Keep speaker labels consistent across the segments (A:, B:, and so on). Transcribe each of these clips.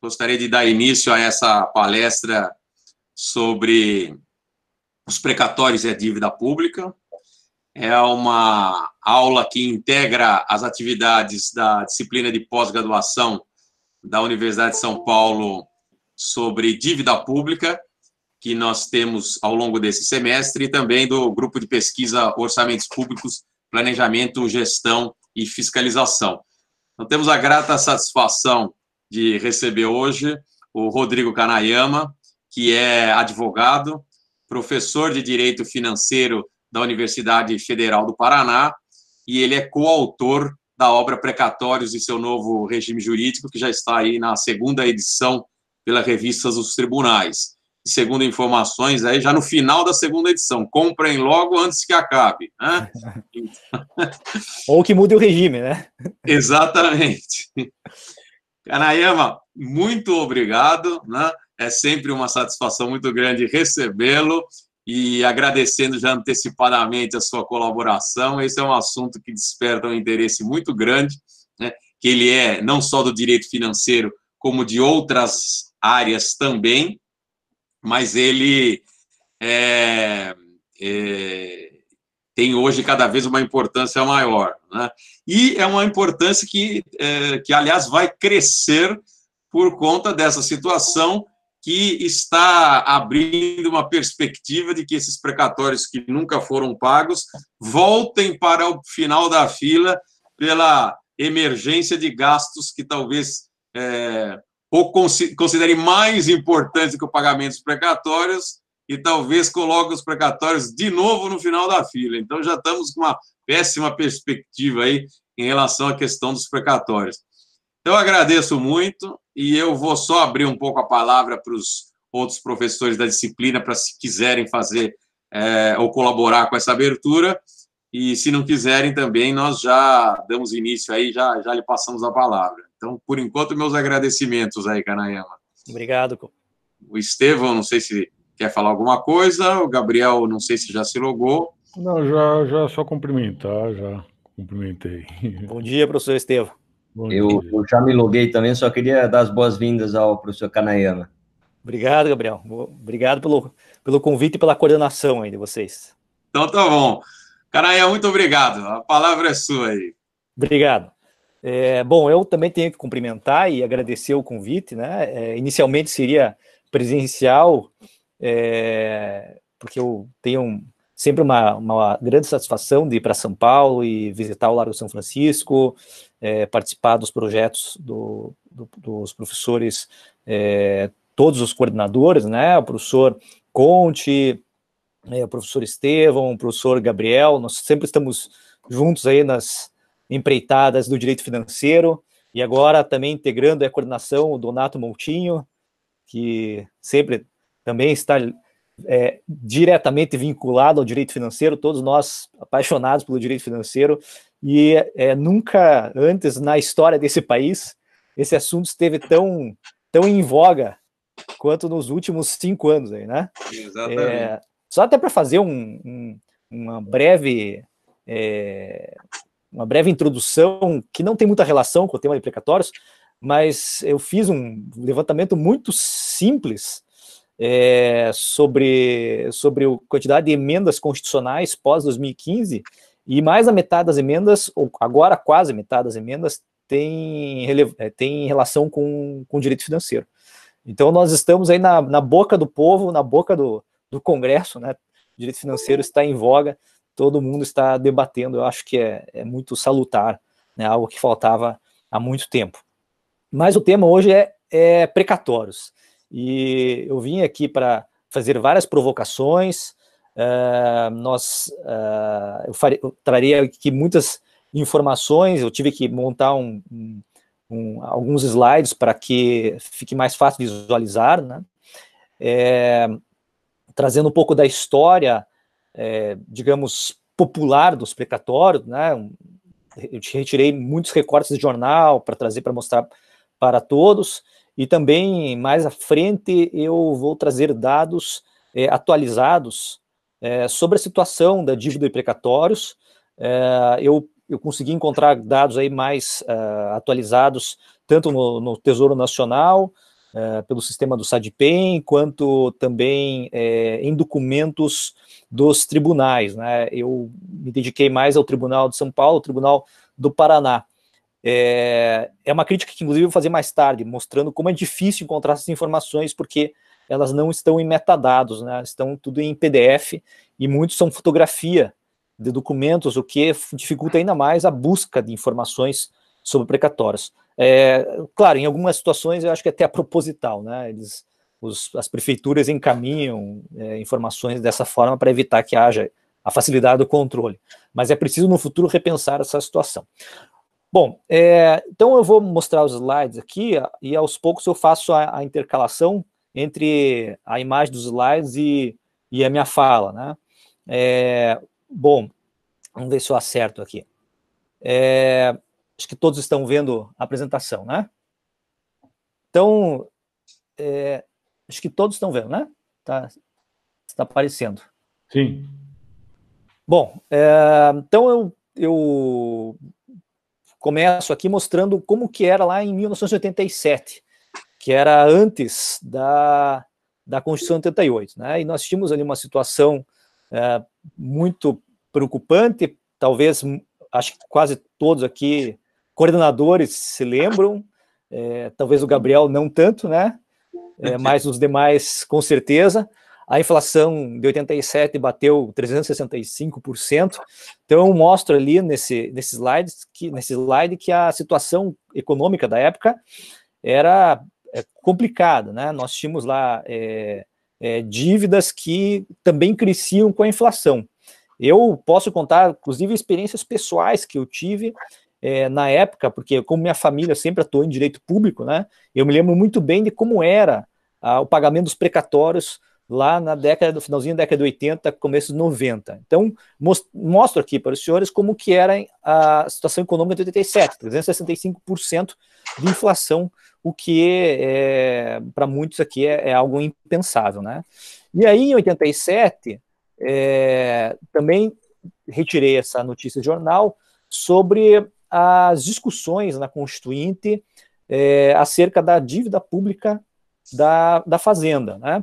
A: Gostaria de dar início a essa palestra sobre os precatórios e a dívida pública. É uma aula que integra as atividades da disciplina de pós-graduação da Universidade de São Paulo sobre dívida pública, que nós temos ao longo desse semestre, e também do grupo de pesquisa Orçamentos Públicos, Planejamento, Gestão e Fiscalização. Então, temos a grata satisfação de receber hoje o Rodrigo Kanayama, que é advogado, professor de Direito Financeiro da Universidade Federal do Paraná, e ele é coautor da obra Precatórios e seu novo regime jurídico, que já está aí na segunda edição pela Revista dos Tribunais. E, segundo informações, aí já no final da segunda edição, comprem logo antes que acabe, né?
B: Ou que mude o regime, né?
A: Exatamente. Kanayama, muito obrigado, né? É sempre uma satisfação muito grande recebê-lo e agradecendo já antecipadamente a sua colaboração. Esse é um assunto que desperta um interesse muito grande, né? Que ele é não só do direito financeiro, como de outras áreas também, mas ele tem hoje cada vez uma importância maior, né? E é uma importância que, aliás, vai crescer por conta dessa situação que está abrindo uma perspectiva de que esses precatórios que nunca foram pagos voltem para o final da fila pela emergência de gastos que talvez ou considere mais importante que o pagamento dos precatórios e talvez coloque os precatórios de novo no final da fila. Então, já estamos com uma péssima perspectiva aí em relação à questão dos precatórios. Então, eu agradeço muito e eu vou só abrir um pouco a palavra para os outros professores da disciplina para, se quiserem fazer ou colaborar com essa abertura, e se não quiserem também, nós já damos início aí, já lhe passamos a palavra. Então, por enquanto, meus agradecimentos aí, Kanayama.
B: Obrigado.
A: O Estevão, não sei se quer falar alguma coisa, o Gabriel, não sei se já se logou.
C: Não, já só cumprimentar, já cumprimentei.
B: Bom dia, professor Estevão.
D: Eu já me loguei também, só queria dar as boas-vindas ao professor Kanayama.
B: Obrigado, Gabriel. Obrigado pelo convite e pela coordenação aí de vocês.
A: Então, tá bom. Kanayama, muito obrigado. A palavra é sua aí.
B: Obrigado. Bom, eu também tenho que cumprimentar e agradecer o convite, né? Inicialmente seria presencial, porque eu tenho sempre uma grande satisfação de ir para São Paulo e visitar o Largo São Francisco, participar dos projetos dos professores, todos os coordenadores, né? O professor Conte, o professor Estevão, o professor Gabriel, nós sempre estamos juntos aí nas empreitadas do direito financeiro, e agora também integrando a coordenação o Donato Moutinho, que sempre também está diretamente vinculado ao direito financeiro, todos nós apaixonados pelo direito financeiro, e nunca antes na história desse país esse assunto esteve tão em voga quanto nos últimos 5 anos aí, né?
A: Exatamente.
B: Só até para fazer uma breve introdução, que não tem muita relação com o tema de precatórios, mas eu fiz um levantamento muito simples sobre a quantidade de emendas constitucionais pós-2015, e mais da metade das emendas, ou agora quase metade das emendas, tem relação com o direito financeiro. Então, nós estamos aí na boca do povo, na boca do Congresso, né? O direito financeiro está em voga, todo mundo está debatendo, eu acho que é muito salutar, né? Algo que faltava há muito tempo. Mas o tema hoje é precatórios, e eu vim aqui para fazer várias provocações, eu traria aqui muitas informações, eu tive que montar alguns slides para que fique mais fácil de visualizar, né? Trazendo um pouco da história, digamos, popular dos precatórios, né? Eu retirei muitos recortes de jornal para trazer, para mostrar para todos, e também, mais à frente, eu vou trazer dados atualizados sobre a situação da dívida e precatórios. Eu eu consegui encontrar dados aí mais atualizados, tanto no Tesouro Nacional, pelo sistema do SADPEM, quanto também em documentos dos tribunais, né? Eu me dediquei mais ao Tribunal de São Paulo, ao Tribunal do Paraná. É uma crítica que, inclusive, eu vou fazer mais tarde, mostrando como é difícil encontrar essas informações, porque elas não estão em metadados, né? Estão tudo em PDF, e muitos são fotografia de documentos, o que dificulta ainda mais a busca de informações sobre precatórios. Claro, em algumas situações eu acho que é até proposital, né? As prefeituras encaminham informações dessa forma para evitar que haja a facilidade do controle. Mas é preciso, no futuro, repensar essa situação. Bom, então eu vou mostrar os slides aqui, e aos poucos eu faço a intercalação entre a imagem dos slides e a minha fala, né? Bom, vamos ver se eu acerto aqui. Acho que todos estão vendo a apresentação, né? Então, acho que todos estão vendo, né? Está aparecendo.
C: Sim.
B: Bom, então eu começo aqui mostrando como que era lá em 1987, que era antes da Constituição de 88, né? E nós tínhamos ali uma situação muito preocupante, talvez, acho que quase todos aqui, coordenadores, se lembram, talvez o Gabriel não tanto, né? Mas os demais, com certeza. A inflação de 87 bateu 365%. Então, eu mostro ali nesse slide que a situação econômica da época era complicada, né? Nós tínhamos lá dívidas que também cresciam com a inflação. Eu posso contar, inclusive, experiências pessoais que eu tive na época, porque como minha família sempre atuou em direito público, né? Eu me lembro muito bem de como era o pagamento dos precatórios lá no finalzinho da década de 80, começo de 90. Então, mostro aqui para os senhores como que era a situação econômica de 87, 365% de inflação, o que para muitos aqui é algo impensável, né? E aí, em 87, também retirei essa notícia de jornal sobre as discussões na Constituinte acerca da dívida pública da Fazenda, né?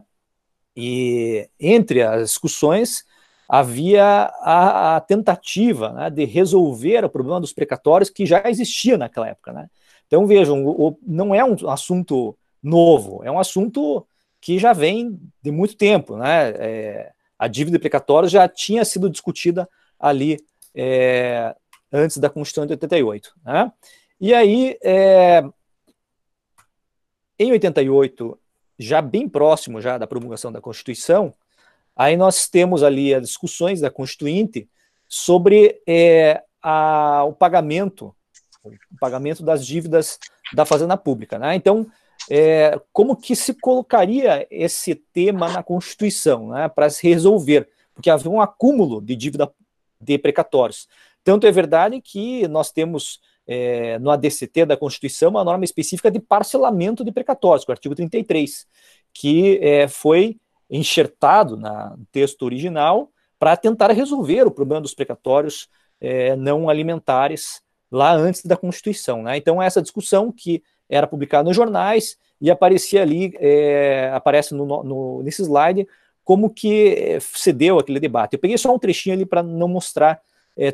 B: E entre as discussões havia a tentativa, né, de resolver o problema dos precatórios que já existia naquela época, né? Então vejam, não é um assunto novo, é um assunto que já vem de muito tempo, né? A dívida de precatórios já tinha sido discutida ali antes da Constituição de 88, né? E aí, em 88, já bem próximo já da promulgação da Constituição, aí nós temos ali as discussões da Constituinte sobre o pagamento das dívidas da Fazenda Pública, né? Então, como que se colocaria esse tema na Constituição, né, para se resolver? Porque havia um acúmulo de dívida de precatórios. Tanto é verdade que nós temos no ADCT da Constituição uma norma específica de parcelamento de precatórios, com o artigo 33, que foi enxertado no texto original para tentar resolver o problema dos precatórios não alimentares lá antes da Constituição, né? Então, essa discussão que era publicada nos jornais e aparecia ali, aparece nesse slide, como que se deu aquele debate. Eu peguei só um trechinho ali para não mostrar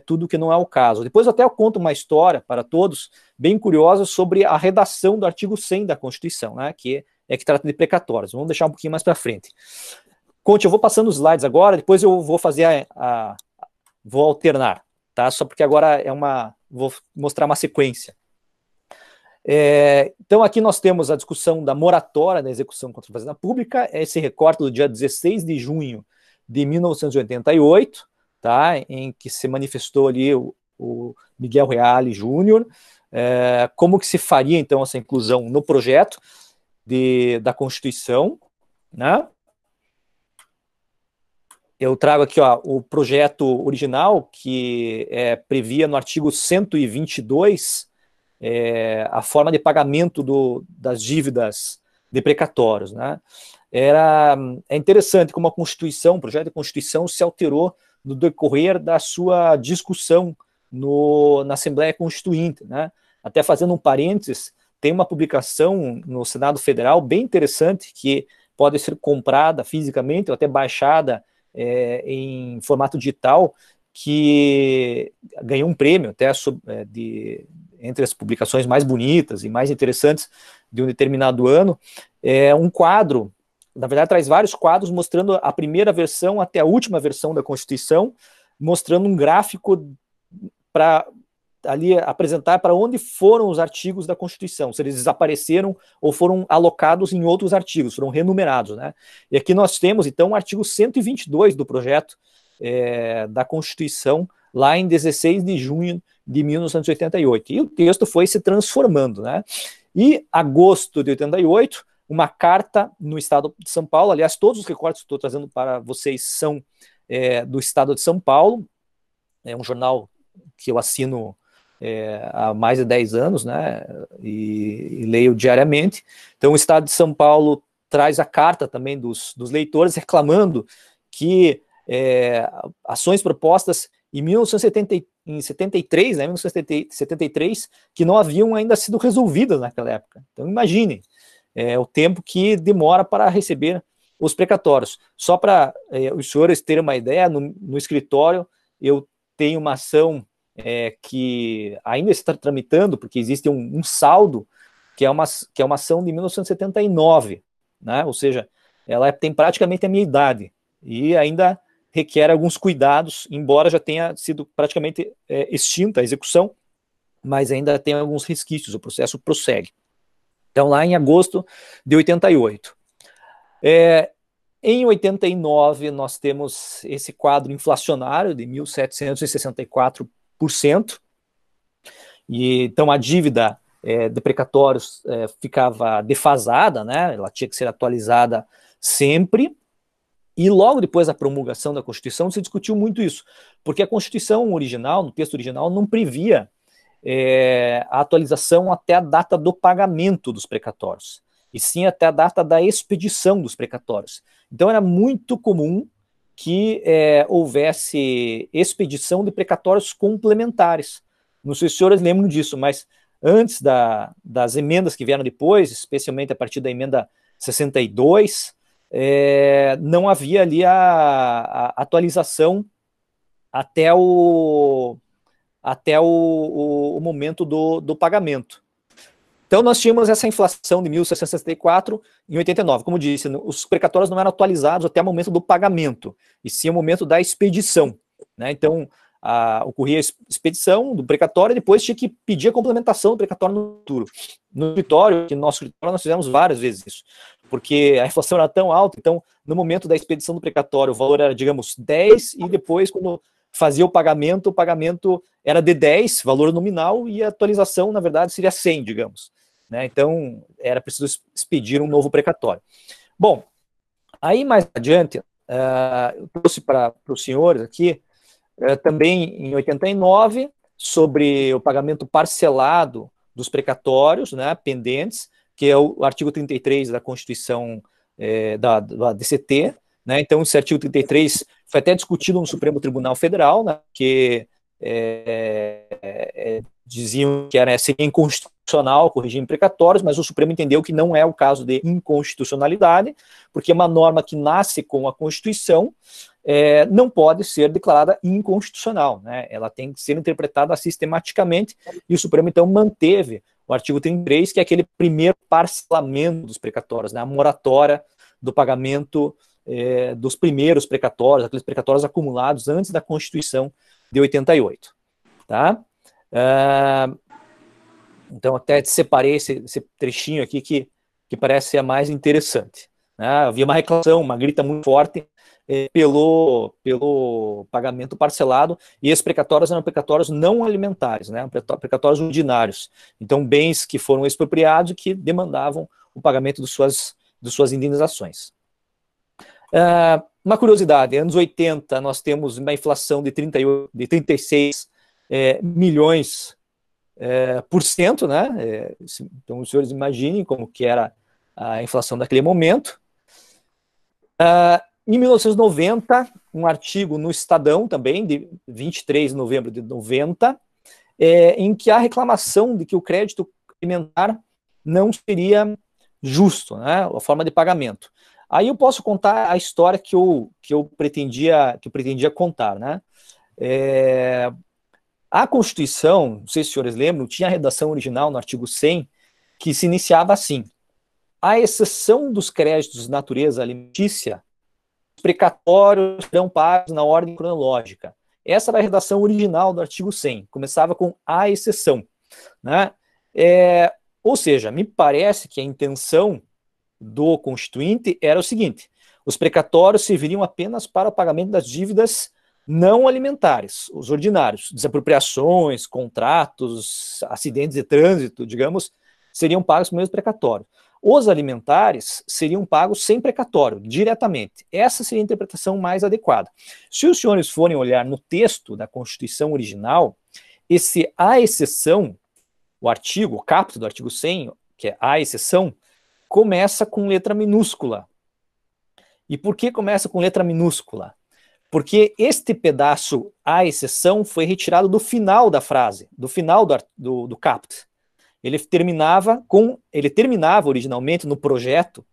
B: tudo que não é o caso. Depois até eu conto uma história para todos, bem curiosa, sobre a redação do artigo 100 da Constituição, né, que trata de precatórios. Vamos deixar um pouquinho mais para frente. Conte, eu vou passando os slides agora, depois eu vou fazer vou alternar, tá? Só porque agora vou mostrar uma sequência. Então aqui nós temos a discussão da moratória da execução contra a Fazenda Pública, esse recorte do dia 16 de junho de 1988, tá, em que se manifestou ali o Miguel Reale Júnior, como que se faria então essa inclusão no projeto da Constituição, né? Eu trago aqui o projeto original, que previa no artigo 122 a forma de pagamento das dívidas de precatórios, né? É interessante como o projeto de Constituição se alterou no decorrer da sua discussão na Assembleia Constituinte, né? Até fazendo um parênteses, tem uma publicação no Senado Federal bem interessante, que pode ser comprada fisicamente ou até baixada em formato digital, que ganhou um prêmio até entre as publicações mais bonitas e mais interessantes de um determinado ano. É um quadro, na verdade traz vários quadros mostrando a primeira versão até a última versão da Constituição, mostrando um gráfico para ali apresentar para onde foram os artigos da Constituição, se eles desapareceram ou foram alocados em outros artigos, foram renumerados, né? E aqui nós temos, então, o artigo 122 do projeto da Constituição, lá em 16 de junho de 1988. E o texto foi se transformando, né? E, agosto de 88, uma carta no Estado de São Paulo, aliás, todos os recortes que estou trazendo para vocês são do Estado de São Paulo, é um jornal que eu assino há mais de 10 anos, né, e leio diariamente. Então, o Estado de São Paulo traz a carta também dos leitores reclamando que ações propostas em 1973, né, 1973, que não haviam ainda sido resolvidas naquela época. Então, imagine o tempo que demora para receber os precatórios. Só para os senhores terem uma ideia, no escritório eu tenho uma ação que ainda está tramitando, porque existe um saldo, que é uma ação de 1979, né? Ou seja, ela tem praticamente a minha idade, e ainda requer alguns cuidados, embora já tenha sido praticamente extinta a execução, mas ainda tem alguns resquícios, o processo prossegue. Então, lá em agosto de 88. Em 89, nós temos esse quadro inflacionário de 1.764%, e então a dívida de precatórios ficava defasada, né? Ela tinha que ser atualizada sempre, e logo depois da promulgação da Constituição se discutiu muito isso, porque a Constituição original, no texto original, não previa a atualização até a data do pagamento dos precatórios, e sim até a data da expedição dos precatórios. Então era muito comum que houvesse expedição de precatórios complementares. Não sei se os senhores lembram disso, mas antes das emendas que vieram depois, especialmente a partir da emenda 62, não havia ali a atualização até o momento do pagamento. Então, nós tínhamos essa inflação de 1.664 em 89. Como disse, os precatórios não eram atualizados até o momento do pagamento, e sim o momento da expedição, né? Então, ocorria a expedição do precatório e depois tinha que pedir a complementação do precatório no futuro. No escritório, que no nosso escritório nós fizemos várias vezes isso, porque a inflação era tão alta, então, no momento da expedição do precatório, o valor era, digamos, 10, e depois, quando fazia o pagamento era de 10, valor nominal, e a atualização, na verdade, seria 100, digamos. Né? Então, era preciso expedir um novo precatório. Bom, aí mais adiante, eu trouxe para os senhores aqui, também em 89, sobre o pagamento parcelado dos precatórios, né, pendentes, que é o artigo 33 da Constituição da DCT, né? Então, esse artigo 33 foi até discutido no Supremo Tribunal Federal, né, que diziam que seria inconstitucional com o regime precatórios, mas o Supremo entendeu que não é o caso de inconstitucionalidade, porque uma norma que nasce com a Constituição não pode ser declarada inconstitucional, né? Ela tem que ser interpretada sistematicamente, e o Supremo então manteve o artigo 33, que é aquele primeiro parcelamento dos precatórios, né? A moratória do pagamento dos primeiros precatórios, aqueles precatórios acumulados antes da Constituição de 88, tá? Então, até separei esse trechinho aqui que parece ser mais interessante, né? Havia uma reclamação, uma grita muito forte pelo pagamento parcelado, e esses precatórios eram precatórios não alimentares, né? Precatórios ordinários. Então, bens que foram expropriados e que demandavam o pagamento de suas indenizações. Uma curiosidade, anos 80 nós temos uma inflação de 36 milhões por cento, né? Então os senhores imaginem como que era a inflação daquele momento. Em 1990, um artigo no Estadão também, de 23 de novembro de 90, em que há reclamação de que o crédito alimentar não seria justo, né, a forma de pagamento. Aí eu posso contar a história que eu pretendia contar, né? A Constituição, não sei se os senhores lembram, tinha a redação original no artigo 100, que se iniciava assim: à exceção dos créditos de natureza alimentícia, os precatórios serão pagos na ordem cronológica. Essa era a redação original do artigo 100, começava com à exceção, né? Ou seja, me parece que a intenção do Constituinte era o seguinte: os precatórios serviriam apenas para o pagamento das dívidas não alimentares, os ordinários, desapropriações, contratos, acidentes de trânsito, digamos, seriam pagos por meio do precatório. Os alimentares seriam pagos sem precatório, diretamente. Essa seria a interpretação mais adequada. Se os senhores forem olhar no texto da Constituição original, esse à exceção, o artigo, o caput do artigo 100, que é à exceção, começa com letra minúscula. E por que começa com letra minúscula? Porque este pedaço, à exceção, foi retirado do final da frase, do final do caput. Ele terminava originalmente no projeto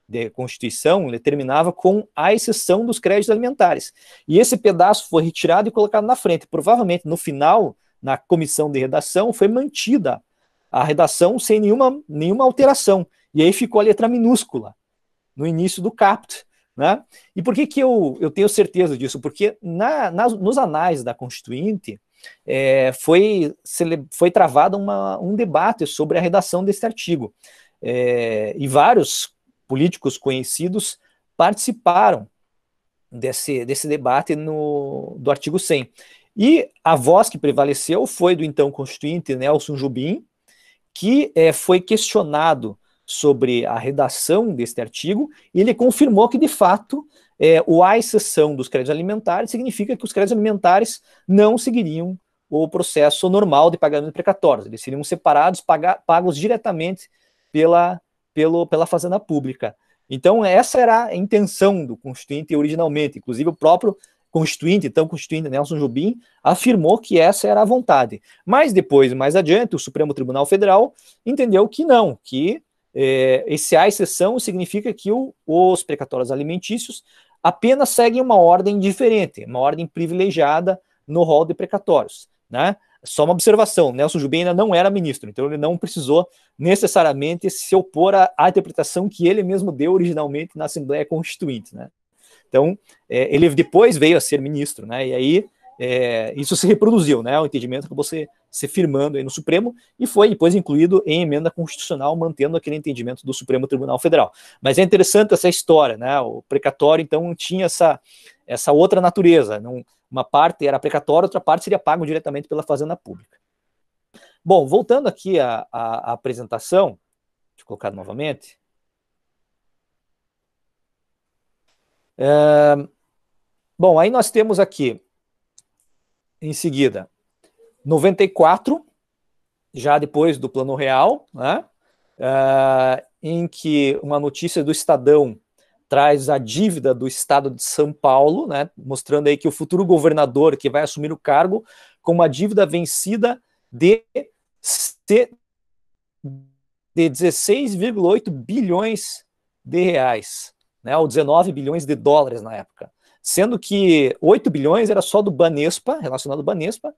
B: de Constituição, ele terminava com a exceção dos créditos alimentares. E esse pedaço foi retirado e colocado na frente. Provavelmente, no final, na comissão de redação, foi mantida a redação sem nenhuma alteração. E aí ficou a letra minúscula no início do caput, né? E por que eu tenho certeza disso? Porque nos anais da Constituinte foi travado um debate sobre a redação desse artigo. E vários políticos conhecidos participaram desse debate do artigo 100. E a voz que prevaleceu foi do então Constituinte Nelson Jobim, que foi questionado sobre a redação deste artigo, e ele confirmou que, de fato, o à exceção dos créditos alimentares significa que os créditos alimentares não seguiriam o processo normal de pagamento precatório, eles seriam separados, pagos diretamente pela Fazenda Pública. Então, essa era a intenção do Constituinte originalmente, inclusive o próprio Constituinte Nelson Jobim, afirmou que essa era a vontade. Mas depois, mais adiante, o Supremo Tribunal Federal entendeu que não, que esse à exceção significa que os precatórios alimentícios apenas seguem uma ordem diferente, uma ordem privilegiada no rol de precatórios, né? Só uma observação: Nelson Jobim ainda não era ministro, então ele não precisou necessariamente se opor à interpretação que ele mesmo deu originalmente na Assembleia Constituinte, né? Então, ele depois veio a ser ministro, né? E aí isso se reproduziu, né? O entendimento acabou se firmando aí no Supremo e foi depois incluído em emenda constitucional, mantendo aquele entendimento do Supremo Tribunal Federal. Mas é interessante essa história, né? O precatório, então, tinha essa outra natureza. Uma parte era precatório, outra parte seria pago diretamente pela Fazenda Pública. Bom, voltando aqui à apresentação, deixa eu colocar novamente. Bom, aí nós temos aqui, em seguida, 94, já depois do Plano Real, né, em que uma notícia do Estadão traz a dívida do Estado de São Paulo, né, mostrando aí que o futuro governador que vai assumir o cargo com uma dívida vencida de 16,8 bilhões de reais, né, ou 19 bilhões de dólares na época, sendo que 8 bilhões era só do Banespa, relacionado ao Banespa,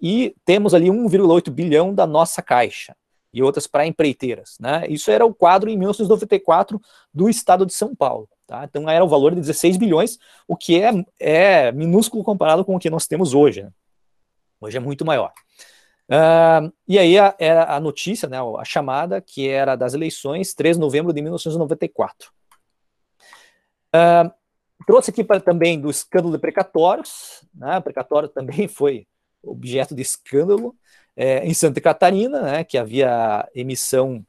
B: e temos ali 1,8 bilhão da nossa Caixa, e outras para empreiteiras, né? Isso era o quadro em 1994 do Estado de São Paulo, tá? Então era o valor de 16 bilhões, o que é minúsculo comparado com o que nós temos hoje, né? Hoje é muito maior. E aí era a notícia, né, a chamada, que era das eleições, 3 de novembro de 1994. Trouxe aqui também do escândalo de precatórios, né? O precatório também foi objeto de escândalo em Santa Catarina, né, que havia emissão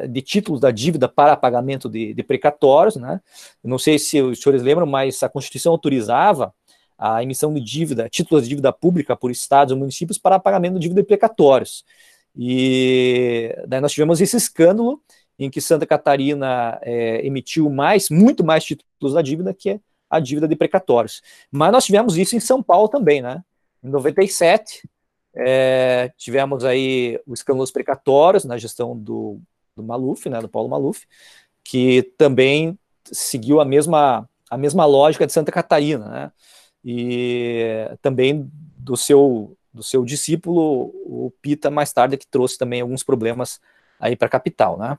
B: de títulos da dívida para pagamento de precatórios, né? Não sei se os senhores lembram, mas a Constituição autorizava a emissão de dívida, títulos de dívida pública por estados ou municípios para pagamento de dívida de precatórios. E daí nós tivemos esse escândalo em que Santa Catarina emitiu muito mais títulos da dívida que a dívida de precatórios. Mas nós tivemos isso em São Paulo também, né? Em 97, tivemos aí o escândalo dos precatórios na gestão do Maluf, né, do Paulo Maluf, que também seguiu a mesma lógica de Santa Catarina, né? E também do seu discípulo, o Pita, mais tarde, que trouxe também alguns problemas aí para a capital, né?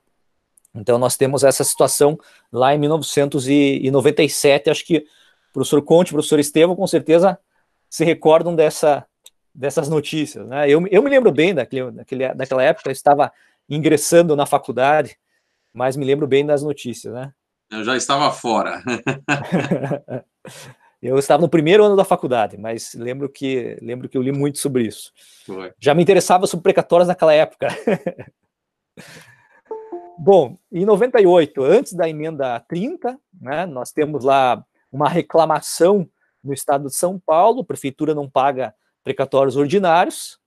B: Então nós temos essa situação lá em 1997, acho que o professor Conte e o professor Estevão com certeza se recordam dessas notícias, né? Eu me lembro bem daquela época, eu estava ingressando na faculdade, mas me lembro bem das notícias, né?
A: Eu já estava fora.
B: Eu estava no primeiro ano da faculdade, mas lembro que eu li muito sobre isso.
A: Foi.
B: Já me interessava sobre precatórios naquela época. Bom, em 98, antes da emenda 30, né, nós temos lá uma reclamação no estado de São Paulo, a prefeitura não paga precatórios ordinários,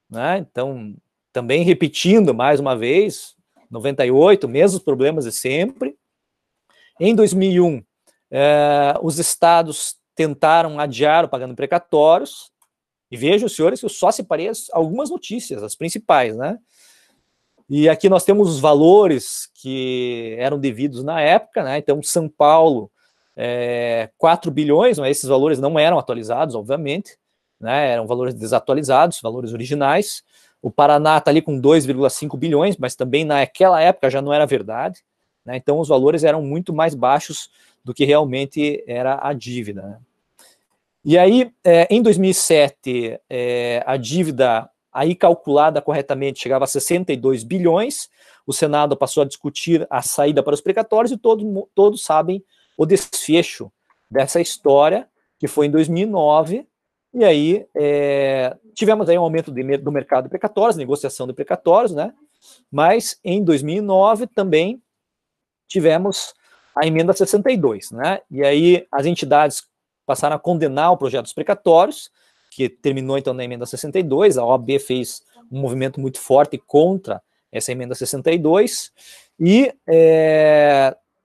B: né, então, também repetindo mais uma vez, 98, mesmos problemas de sempre. Em 2001, os estados tentaram adiar o pagamento de precatórios, e vejam, senhores, que eu só separei algumas notícias, as principais, né? E aqui nós temos os valores que eram devidos na época, né? Então, São Paulo, 4 bilhões, mas esses valores não eram atualizados, obviamente, né? Eram valores desatualizados, valores originais. O Paraná está ali com 2,5 bilhões, mas também naquela época já não era verdade, né? Então, os valores eram muito mais baixos do que realmente era a dívida, né? E aí, em 2007, a dívida aí calculada corretamente chegava a 62 bilhões, o Senado passou a discutir a saída para os precatórios e todos sabem o desfecho dessa história, que foi em 2009, e aí tivemos aí um aumento do mercado de precatórios, negociação de precatórios, né? Mas em 2009 também tivemos a emenda 62, né? E aí as entidades passaram a condenar o projeto dos precatórios, que terminou então na emenda 62, a OAB fez um movimento muito forte contra essa emenda 62, e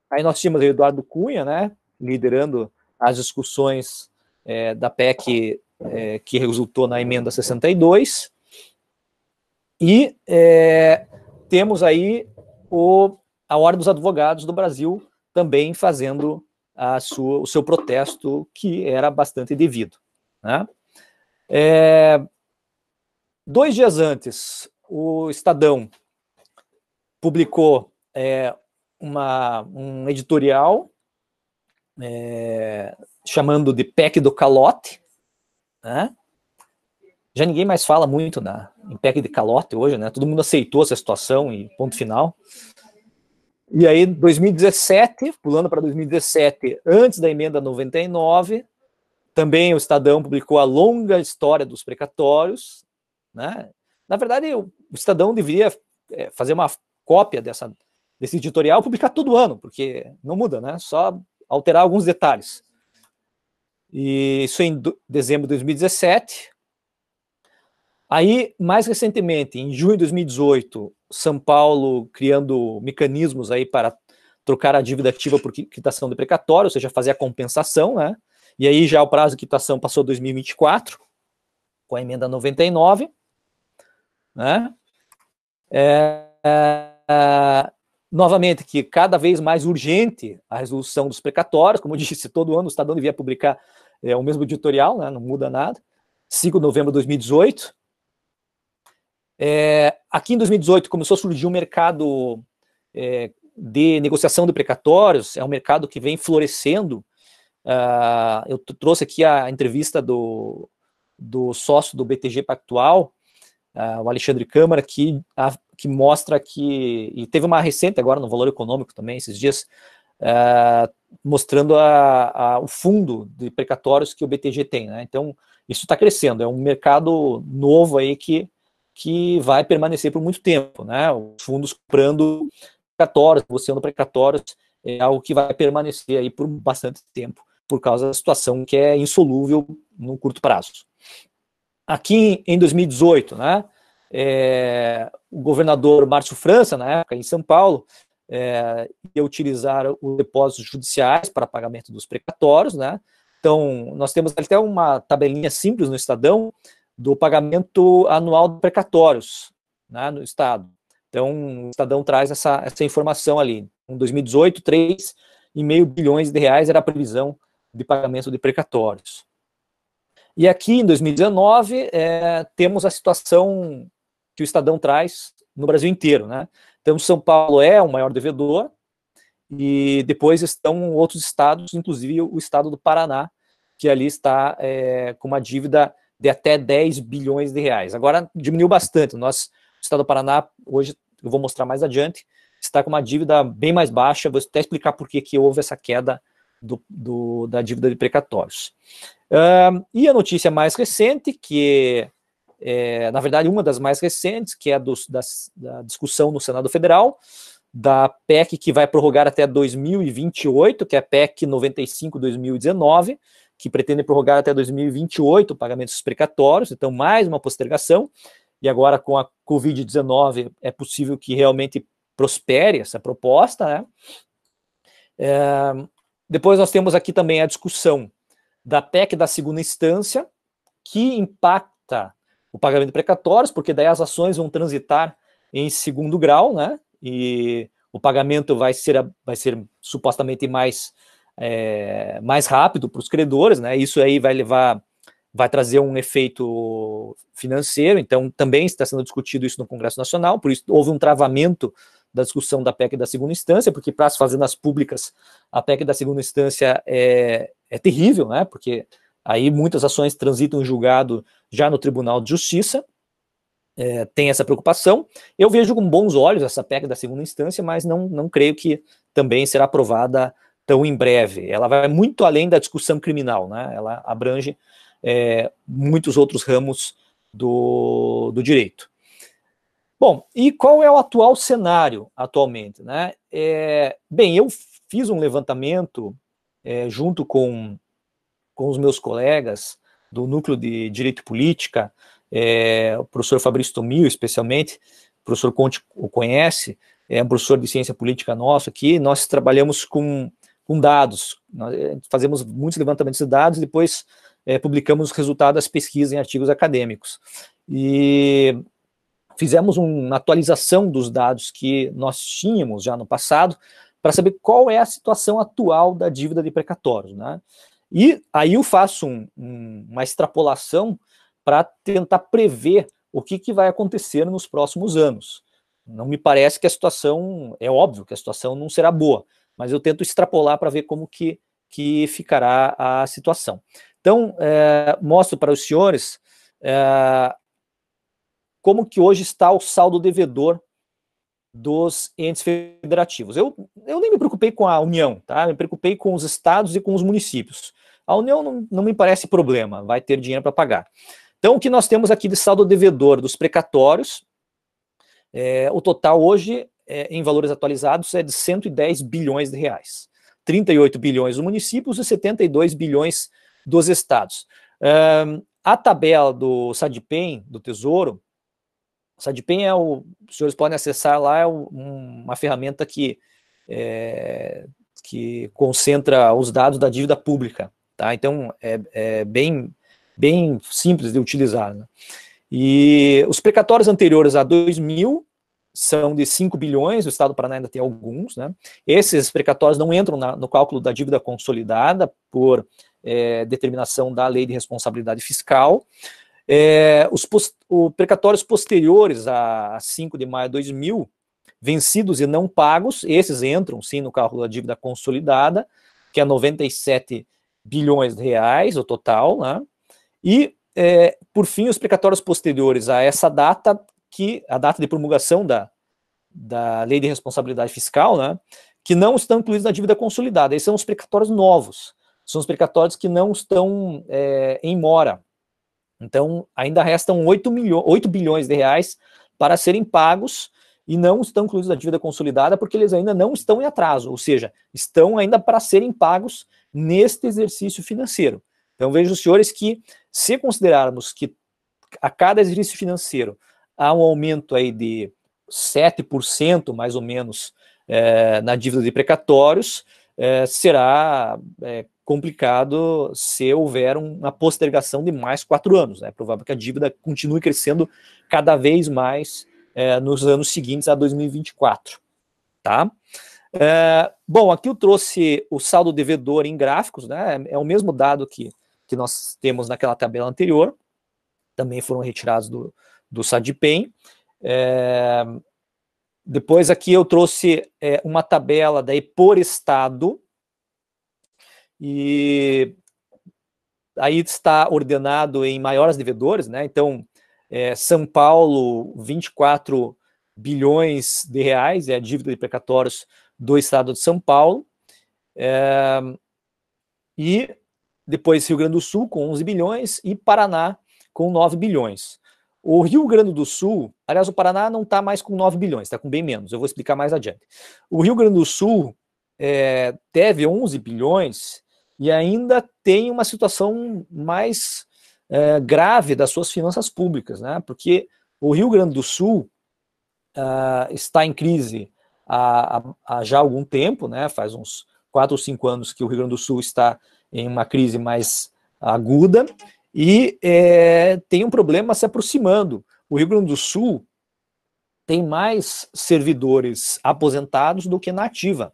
B: aí nós tínhamos o Eduardo Cunha, né, liderando as discussões da PEC que resultou na emenda 62, e temos aí a Ordem dos Advogados do Brasil também fazendo o seu protesto, que era bastante devido, né? 2 dias antes, o Estadão publicou um editorial chamando de PEC do calote, né? Já ninguém mais fala muito em PEC de calote hoje, né? Todo mundo aceitou essa situação e ponto final. E aí, 2017, pulando para 2017, antes da emenda 99, também o Estadão publicou a longa história dos precatórios, né? Na verdade, o Estadão deveria fazer uma cópia desse editorial, publicar todo ano, porque não muda, né? Só alterar alguns detalhes. E isso em dezembro de 2017. Aí, mais recentemente, em junho de 2018, São Paulo criando mecanismos aí para trocar a dívida ativa por quitação de precatório, ou seja, fazer a compensação, né? E aí já o prazo de quitação passou 2024, com a emenda 99, né? Novamente, que cada vez mais urgente a resolução dos precatórios, como eu disse, todo ano o Estadão devia publicar o mesmo editorial, né? Não muda nada. 5 de novembro de 2018. Aqui em 2018 começou a surgir um mercado de negociação de precatórios, é um mercado que vem florescendo. Eu trouxe aqui a entrevista do sócio do BTG Pactual, o Alexandre Câmara, que mostra que, e teve uma recente agora no Valor Econômico também, esses dias, mostrando o fundo de precatórios que o BTG tem, né? Então, isso está crescendo, é um mercado novo aí que vai permanecer por muito tempo, né? Os fundos comprando precatórios, negociando precatórios, é algo que vai permanecer aí por bastante tempo, por causa da situação que é insolúvel no curto prazo. Aqui em 2018, né, o governador Márcio França, na época, em São Paulo, ia utilizar os depósitos judiciais para pagamento dos precatórios, né? Então, nós temos até uma tabelinha simples no Estadão do pagamento anual de precatórios, né, no Estado. Então, o Estadão traz essa informação ali. Em 2018, 3,5 bilhões de reais era a previsão de pagamento de precatórios. E aqui, em 2019, temos a situação que o Estadão traz no Brasil inteiro, né? Então, São Paulo é o maior devedor, e depois estão outros estados, inclusive o estado do Paraná, que ali está com uma dívida de até 10 bilhões de reais. Agora, diminuiu bastante. O estado do Paraná, hoje, eu vou mostrar mais adiante, está com uma dívida bem mais baixa. Vou até explicar por que houve essa queda da dívida de precatórios. E a notícia mais recente, que na verdade, uma das mais recentes, que é da discussão no Senado Federal, da PEC que vai prorrogar até 2028, que é a PEC 95/2019, que pretende prorrogar até 2028 o pagamento dos precatórios, então mais uma postergação, e agora com a Covid-19 é possível que realmente prospere essa proposta, né? Depois nós temos aqui também a discussão da PEC da segunda instância, que impacta o pagamento de precatórios, porque daí as ações vão transitar em segundo grau, né? E o pagamento vai ser supostamente mais rápido para os credores, né? Isso aí vai trazer um efeito financeiro. Então também está sendo discutido isso no Congresso Nacional, por isso houve um travamento da discussão da PEC da segunda instância, porque para as fazendas públicas a PEC da segunda instância é terrível, né? Porque aí muitas ações transitam em julgado já no Tribunal de Justiça. Tem essa preocupação. Eu vejo com bons olhos essa PEC da segunda instância, mas não creio que também será aprovada tão em breve. Ela vai muito além da discussão criminal, né? Ela abrange muitos outros ramos do direito. Bom, e qual é o atual cenário atualmente, né? Bem, eu fiz um levantamento junto com os meus colegas do Núcleo de Direito e Política, o professor Fabrício Tomil, especialmente, o professor Conte o conhece, é um professor de ciência política nosso aqui. Nós trabalhamos com dados, nós fazemos muitos levantamentos de dados e depois publicamos os resultados das pesquisas em artigos acadêmicos. E fizemos uma atualização dos dados que nós tínhamos já no passado para saber qual é a situação atual da dívida de precatórios, né? E aí eu faço uma extrapolação para tentar prever o que vai acontecer nos próximos anos. Não me parece que a situação, é óbvio que a situação não será boa, mas eu tento extrapolar para ver como que ficará a situação. Então, mostro para os senhores como que hoje está o saldo devedor dos entes federativos. Eu nem me preocupei com a União, tá? Me preocupei com os estados e com os municípios. A União não me parece problema, vai ter dinheiro para pagar. Então, o que nós temos aqui de saldo devedor dos precatórios, o total hoje, em valores atualizados, é de 110 bilhões de reais. 38 bilhões dos municípios e 72 bilhões dos estados. A tabela do SADPEM, do Tesouro, o SADPEM os senhores podem acessar lá, uma ferramenta que concentra os dados da dívida pública, tá? Então, é bem simples de utilizar, né? E os precatórios anteriores a 2000 são de 5 bilhões, o Estado do Paraná ainda tem alguns, né? Esses precatórios não entram no cálculo da dívida consolidada por determinação da Lei de Responsabilidade Fiscal. Os precatórios posteriores a 5 de maio de 2000, vencidos e não pagos, esses entram sim no cálculo da dívida consolidada, que é 97 bilhões de reais o total, né? E, por fim, os precatórios posteriores a essa data, a data de promulgação da Lei de Responsabilidade Fiscal, né, que não estão incluídos na dívida consolidada. Esses são os precatórios novos, são os precatórios que não estão em mora. Então, ainda restam 8 bilhões de reais para serem pagos e não estão incluídos na dívida consolidada porque eles ainda não estão em atraso, ou seja, estão ainda para serem pagos neste exercício financeiro. Então, vejo os senhores que, se considerarmos que a cada exercício financeiro há um aumento aí de 7%, mais ou menos, na dívida de precatórios, será complicado se houver uma postergação de mais 4 anos. É provável que a dívida continue crescendo cada vez mais nos anos seguintes a 2024. Tá? Bom, aqui eu trouxe o saldo devedor em gráficos, né? É o mesmo dado que nós temos naquela tabela anterior, também foram retirados do SADIPEM. Depois aqui eu trouxe uma tabela daí por estado, e aí está ordenado em maiores devedores, né? Então, São Paulo, 24 bilhões de reais, é a dívida de precatórios do estado de São Paulo, e depois Rio Grande do Sul com 11 bilhões e Paraná com 9 bilhões. O Rio Grande do Sul, aliás, o Paraná não está mais com 9 bilhões, está com bem menos, eu vou explicar mais adiante. O Rio Grande do Sul deve 11 bilhões e ainda tem uma situação mais grave das suas finanças públicas, né? Porque o Rio Grande do Sul está em crise há já algum tempo, né? Faz uns 4 ou 5 anos que o Rio Grande do Sul está em uma crise mais aguda e tem um problema se aproximando. O Rio Grande do Sul tem mais servidores aposentados do que na ativa.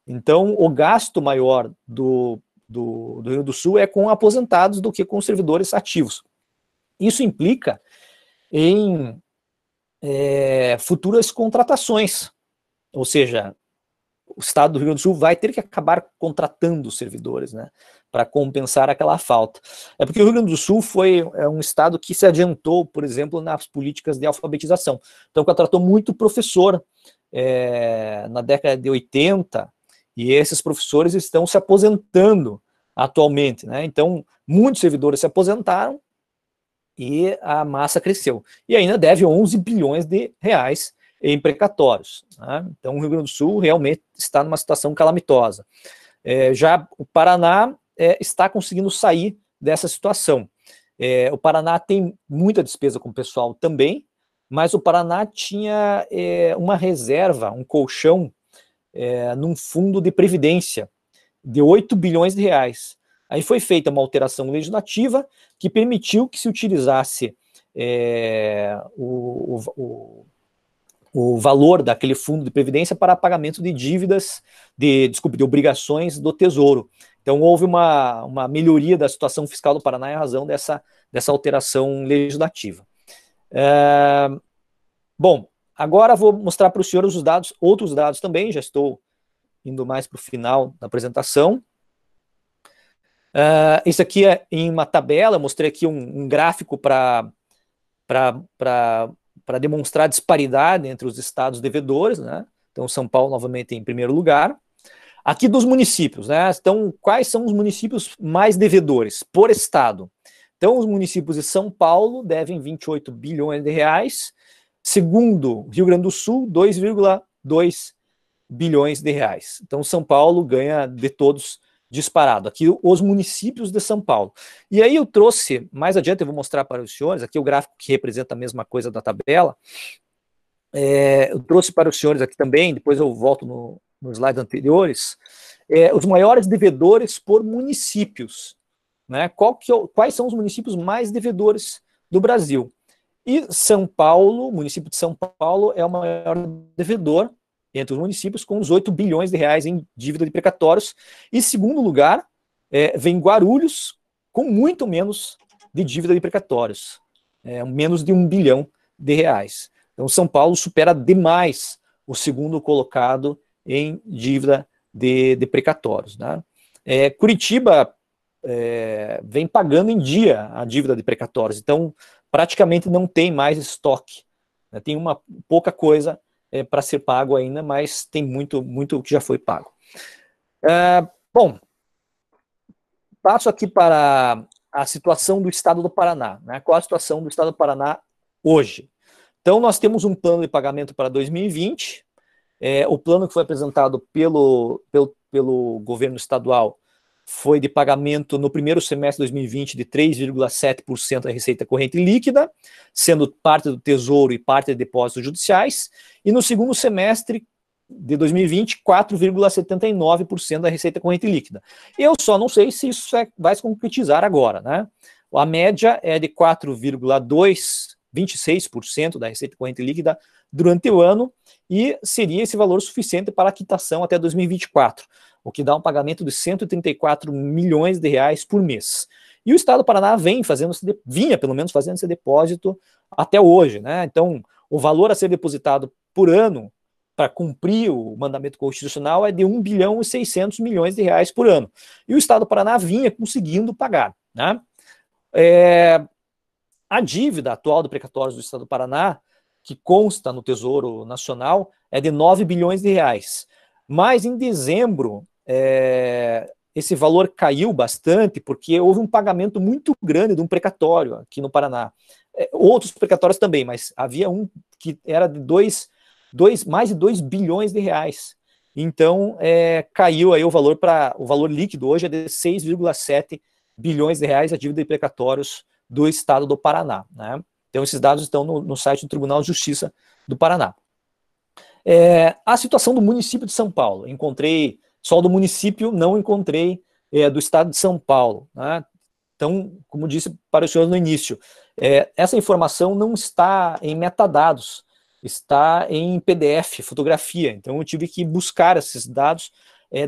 B: Então, o gasto maior do Rio Grande do Sul é com aposentados do que com servidores ativos. Isso implica em futuras contratações, ou seja, o estado do Rio Grande do Sul vai ter que acabar contratando servidores, né, para compensar aquela falta. É porque o Rio Grande do Sul foi um estado que se adiantou, por exemplo, nas políticas de alfabetização. Então, contratou muito professor na década de 80, e esses professores estão se aposentando atualmente, né? Então, muitos servidores se aposentaram e a massa cresceu. E ainda deve 11 bilhões de reais em precatórios, né? Então, o Rio Grande do Sul realmente está numa situação calamitosa. Já o Paraná está conseguindo sair dessa situação. O Paraná tem muita despesa com o pessoal também, mas o Paraná tinha uma reserva, um colchão, num fundo de previdência de 8 bilhões de reais. Aí foi feita uma alteração legislativa que permitiu que se utilizasse o valor daquele fundo de previdência para pagamento de dívidas, de obrigações do Tesouro. Então houve uma melhoria da situação fiscal do Paraná em razão dessa alteração legislativa. Bom, agora vou mostrar para os senhores os dados, outros dados também, já estou indo mais para o final da apresentação. Isso aqui é em uma tabela, eu mostrei aqui um gráfico para demonstrar a disparidade entre os estados devedores, né? Então, São Paulo, novamente, em primeiro lugar. Aqui dos municípios, né? Então, quais são os municípios mais devedores por estado? Então, os municípios de São Paulo devem 28 bilhões de reais, segundo Rio Grande do Sul, 2,2 bilhões de reais. Então, São Paulo ganha de todos disparado. Aqui os municípios de São Paulo. E aí eu trouxe, mais adiante eu vou mostrar para os senhores, aqui o gráfico que representa a mesma coisa da tabela, eu trouxe para os senhores aqui também, depois eu volto nos slides anteriores, os maiores devedores por municípios, né? Quais são os municípios mais devedores do Brasil? E São Paulo, o município de São Paulo é o maior devedor entre os municípios, com uns 8 bilhões de reais em dívida de precatórios. E, segundo lugar, vem Guarulhos, com muito menos de dívida de precatórios, menos de 1 bilhão de reais. Então, São Paulo supera demais o segundo colocado em dívida de precatórios, né? Curitiba vem pagando em dia a dívida de precatórios, então praticamente não tem mais estoque, né? Tem pouca coisa para ser pago ainda, mas tem muito que já foi pago. Bom, passo aqui para a situação do estado do Paraná, né? Qual a situação do estado do Paraná hoje? Então, nós temos um plano de pagamento para 2020, o plano que foi apresentado pelo governo estadual foi de pagamento no primeiro semestre de 2020 de 3,7% da receita corrente líquida, sendo parte do Tesouro e parte de depósitos judiciais, e no segundo semestre de 2020, 4,79% da receita corrente líquida. Eu só não sei se isso vai se concretizar agora, né? A média é de 4,26% da receita corrente líquida durante o ano, e seria esse valor suficiente para a quitação até 2024, o que dá um pagamento de 134 milhões de reais por mês. E o Estado do Paraná vinha pelo menos fazendo esse depósito até hoje, né? Então, o valor a ser depositado por ano para cumprir o mandamento constitucional é de 1 bilhão e 600 milhões de reais por ano. E o Estado do Paraná vinha conseguindo pagar, né? A dívida atual do precatórios do Estado do Paraná, que consta no Tesouro Nacional, é de 9 bilhões de reais. Mas em dezembro, esse valor caiu bastante porque houve um pagamento muito grande de um precatório aqui no Paraná. Outros precatórios também, mas havia um que era de mais de 2 bilhões de reais. Então, caiu aí o valor líquido hoje é de 6,7 bilhões de reais a dívida de precatórios do Estado do Paraná, né? Então, esses dados estão no site do Tribunal de Justiça do Paraná. A situação do município de São Paulo, encontrei só do município, não encontrei do Estado de São Paulo, né? Então, como disse para os senhores no início, essa informação não está em metadados, está em PDF, fotografia. Então, eu tive que buscar esses dados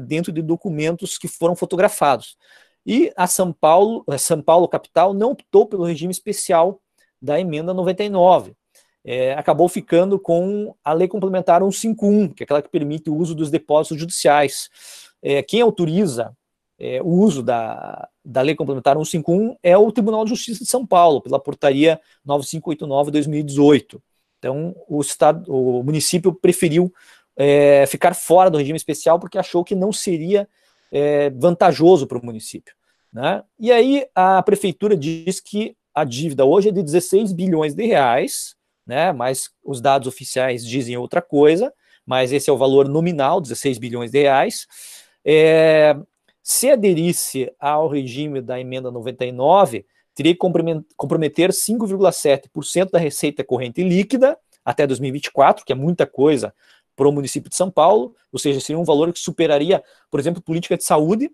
B: dentro de documentos que foram fotografados. E a São Paulo capital não optou pelo regime especial da emenda 99. Acabou ficando com a Lei Complementar 151, que é aquela que permite o uso dos depósitos judiciais. Quem autoriza o uso da Lei Complementar 151 é o Tribunal de Justiça de São Paulo, pela portaria 9589/2018. Então, o município preferiu ficar fora do regime especial porque achou que não seria vantajoso para o município, né? E aí a prefeitura diz que a dívida hoje é de 16 bilhões de reais, né? Mas os dados oficiais dizem outra coisa, mas esse é o valor nominal, 16 bilhões de reais. Se aderisse ao regime da emenda 99, teria que comprometer 5,7% da receita corrente líquida até 2024, que é muita coisa para o município de São Paulo, ou seja, seria um valor que superaria, por exemplo, política de saúde.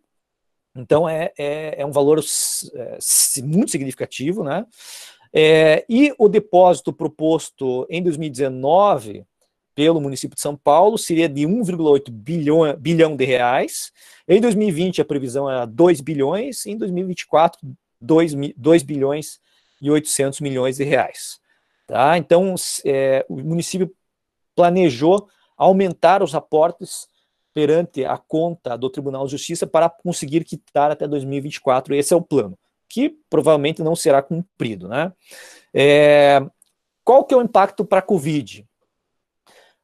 B: Então, é um valor muito significativo, né? E o depósito proposto em 2019 pelo município de São Paulo seria de 1,8 bilhão de reais. Em 2020, a previsão era 2 bilhões, e em 2024, 2 bilhões e 800 milhões de reais. Tá? Então, o município planejou aumentar os aportes perante a conta do Tribunal de Justiça para conseguir quitar até 2024. Esse é o plano, que provavelmente não será cumprido, né? Qual que é o impacto para a Covid?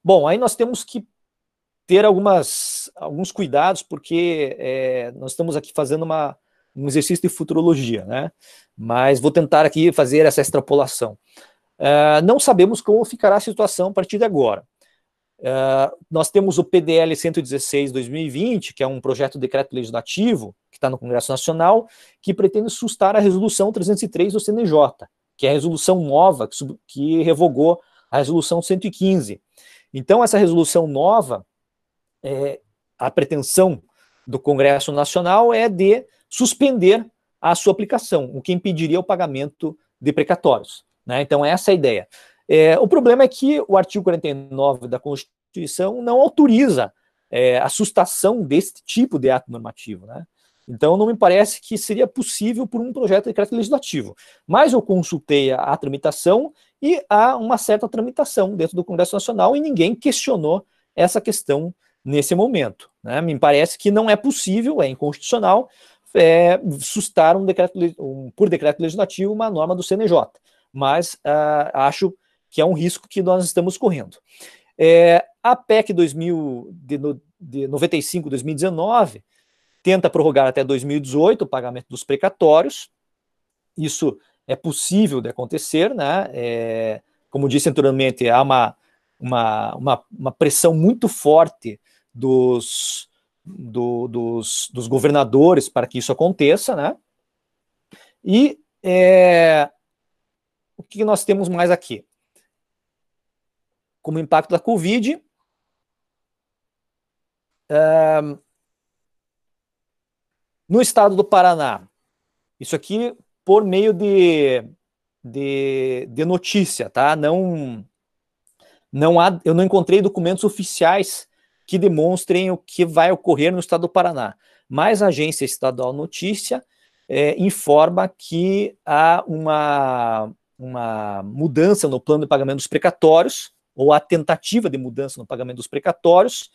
B: Bom, aí nós temos que ter alguns cuidados, porque nós estamos aqui fazendo um exercício de futurologia, né? Mas vou tentar aqui fazer essa extrapolação. Não sabemos como ficará a situação a partir de agora. Nós temos o PDL 116/2020, que é um projeto de decreto legislativo que está no Congresso Nacional, que pretende sustar a resolução 303 do CNJ, que é a resolução nova que revogou a resolução 115. Então, essa resolução nova, a pretensão do Congresso Nacional é de suspender a sua aplicação, o que impediria o pagamento de precatórios, né? Então, essa é a ideia. O problema é que o artigo 49 da Constituição não autoriza a sustação desse tipo de ato normativo, né? Então, não me parece que seria possível por um projeto de decreto legislativo. Mas eu consultei a tramitação e há uma certa tramitação dentro do Congresso Nacional e ninguém questionou essa questão nesse momento, né? Me parece que não é possível, é inconstitucional, sustar por decreto legislativo uma norma do CNJ. Mas acho que é um risco que nós estamos correndo. A PEC de 95/2019 tenta prorrogar até 2018 o pagamento dos precatórios. Isso é possível de acontecer, né? Como disse anteriormente, há uma pressão muito forte dos governadores para que isso aconteça, né? E o que nós temos mais aqui? Como impacto da Covid, no estado do Paraná, isso aqui por meio de notícia, tá? Eu não encontrei documentos oficiais que demonstrem o que vai ocorrer no estado do Paraná, mas a Agência Estadual Notícia informa que há uma mudança no plano de pagamento dos precatórios, ou a tentativa de mudança no pagamento dos precatórios,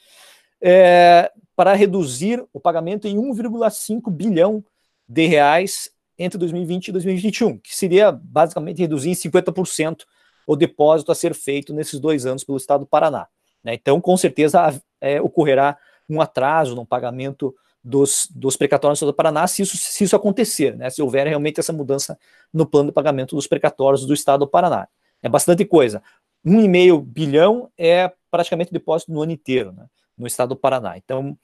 B: para reduzir o pagamento em 1,5 bilhão de reais entre 2020 e 2021, que seria basicamente reduzir em 50% o depósito a ser feito nesses 2 anos pelo estado do Paraná, né? Então, com certeza, ocorrerá um atraso no pagamento dos precatórios no estado do Paraná, se isso acontecer, né? Se houver realmente essa mudança no plano de pagamento dos precatórios do estado do Paraná. É bastante coisa. 1,5 bilhão é praticamente o depósito no ano inteiro, né, no estado do Paraná. Então,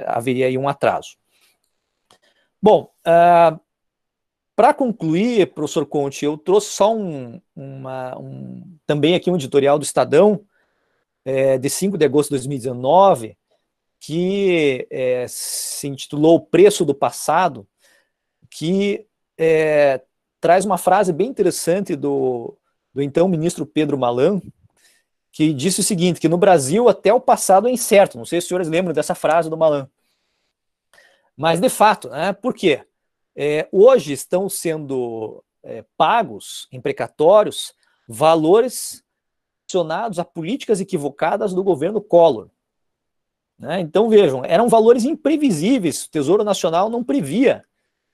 B: haveria aí um atraso. Bom, para concluir, professor Conte, eu trouxe só também aqui um editorial do Estadão, de 5 de agosto de 2019, que se intitulou O Preço do Passado, que traz uma frase bem interessante do então ministro Pedro Malan, que disse o seguinte, que no Brasil até o passado é incerto. Não sei se os senhores lembram dessa frase do Malan. Mas, de fato, né, por quê? Hoje estão sendo pagos em precatórios valores relacionados a políticas equivocadas do governo Collor, né? Então, vejam, eram valores imprevisíveis, o Tesouro Nacional não previa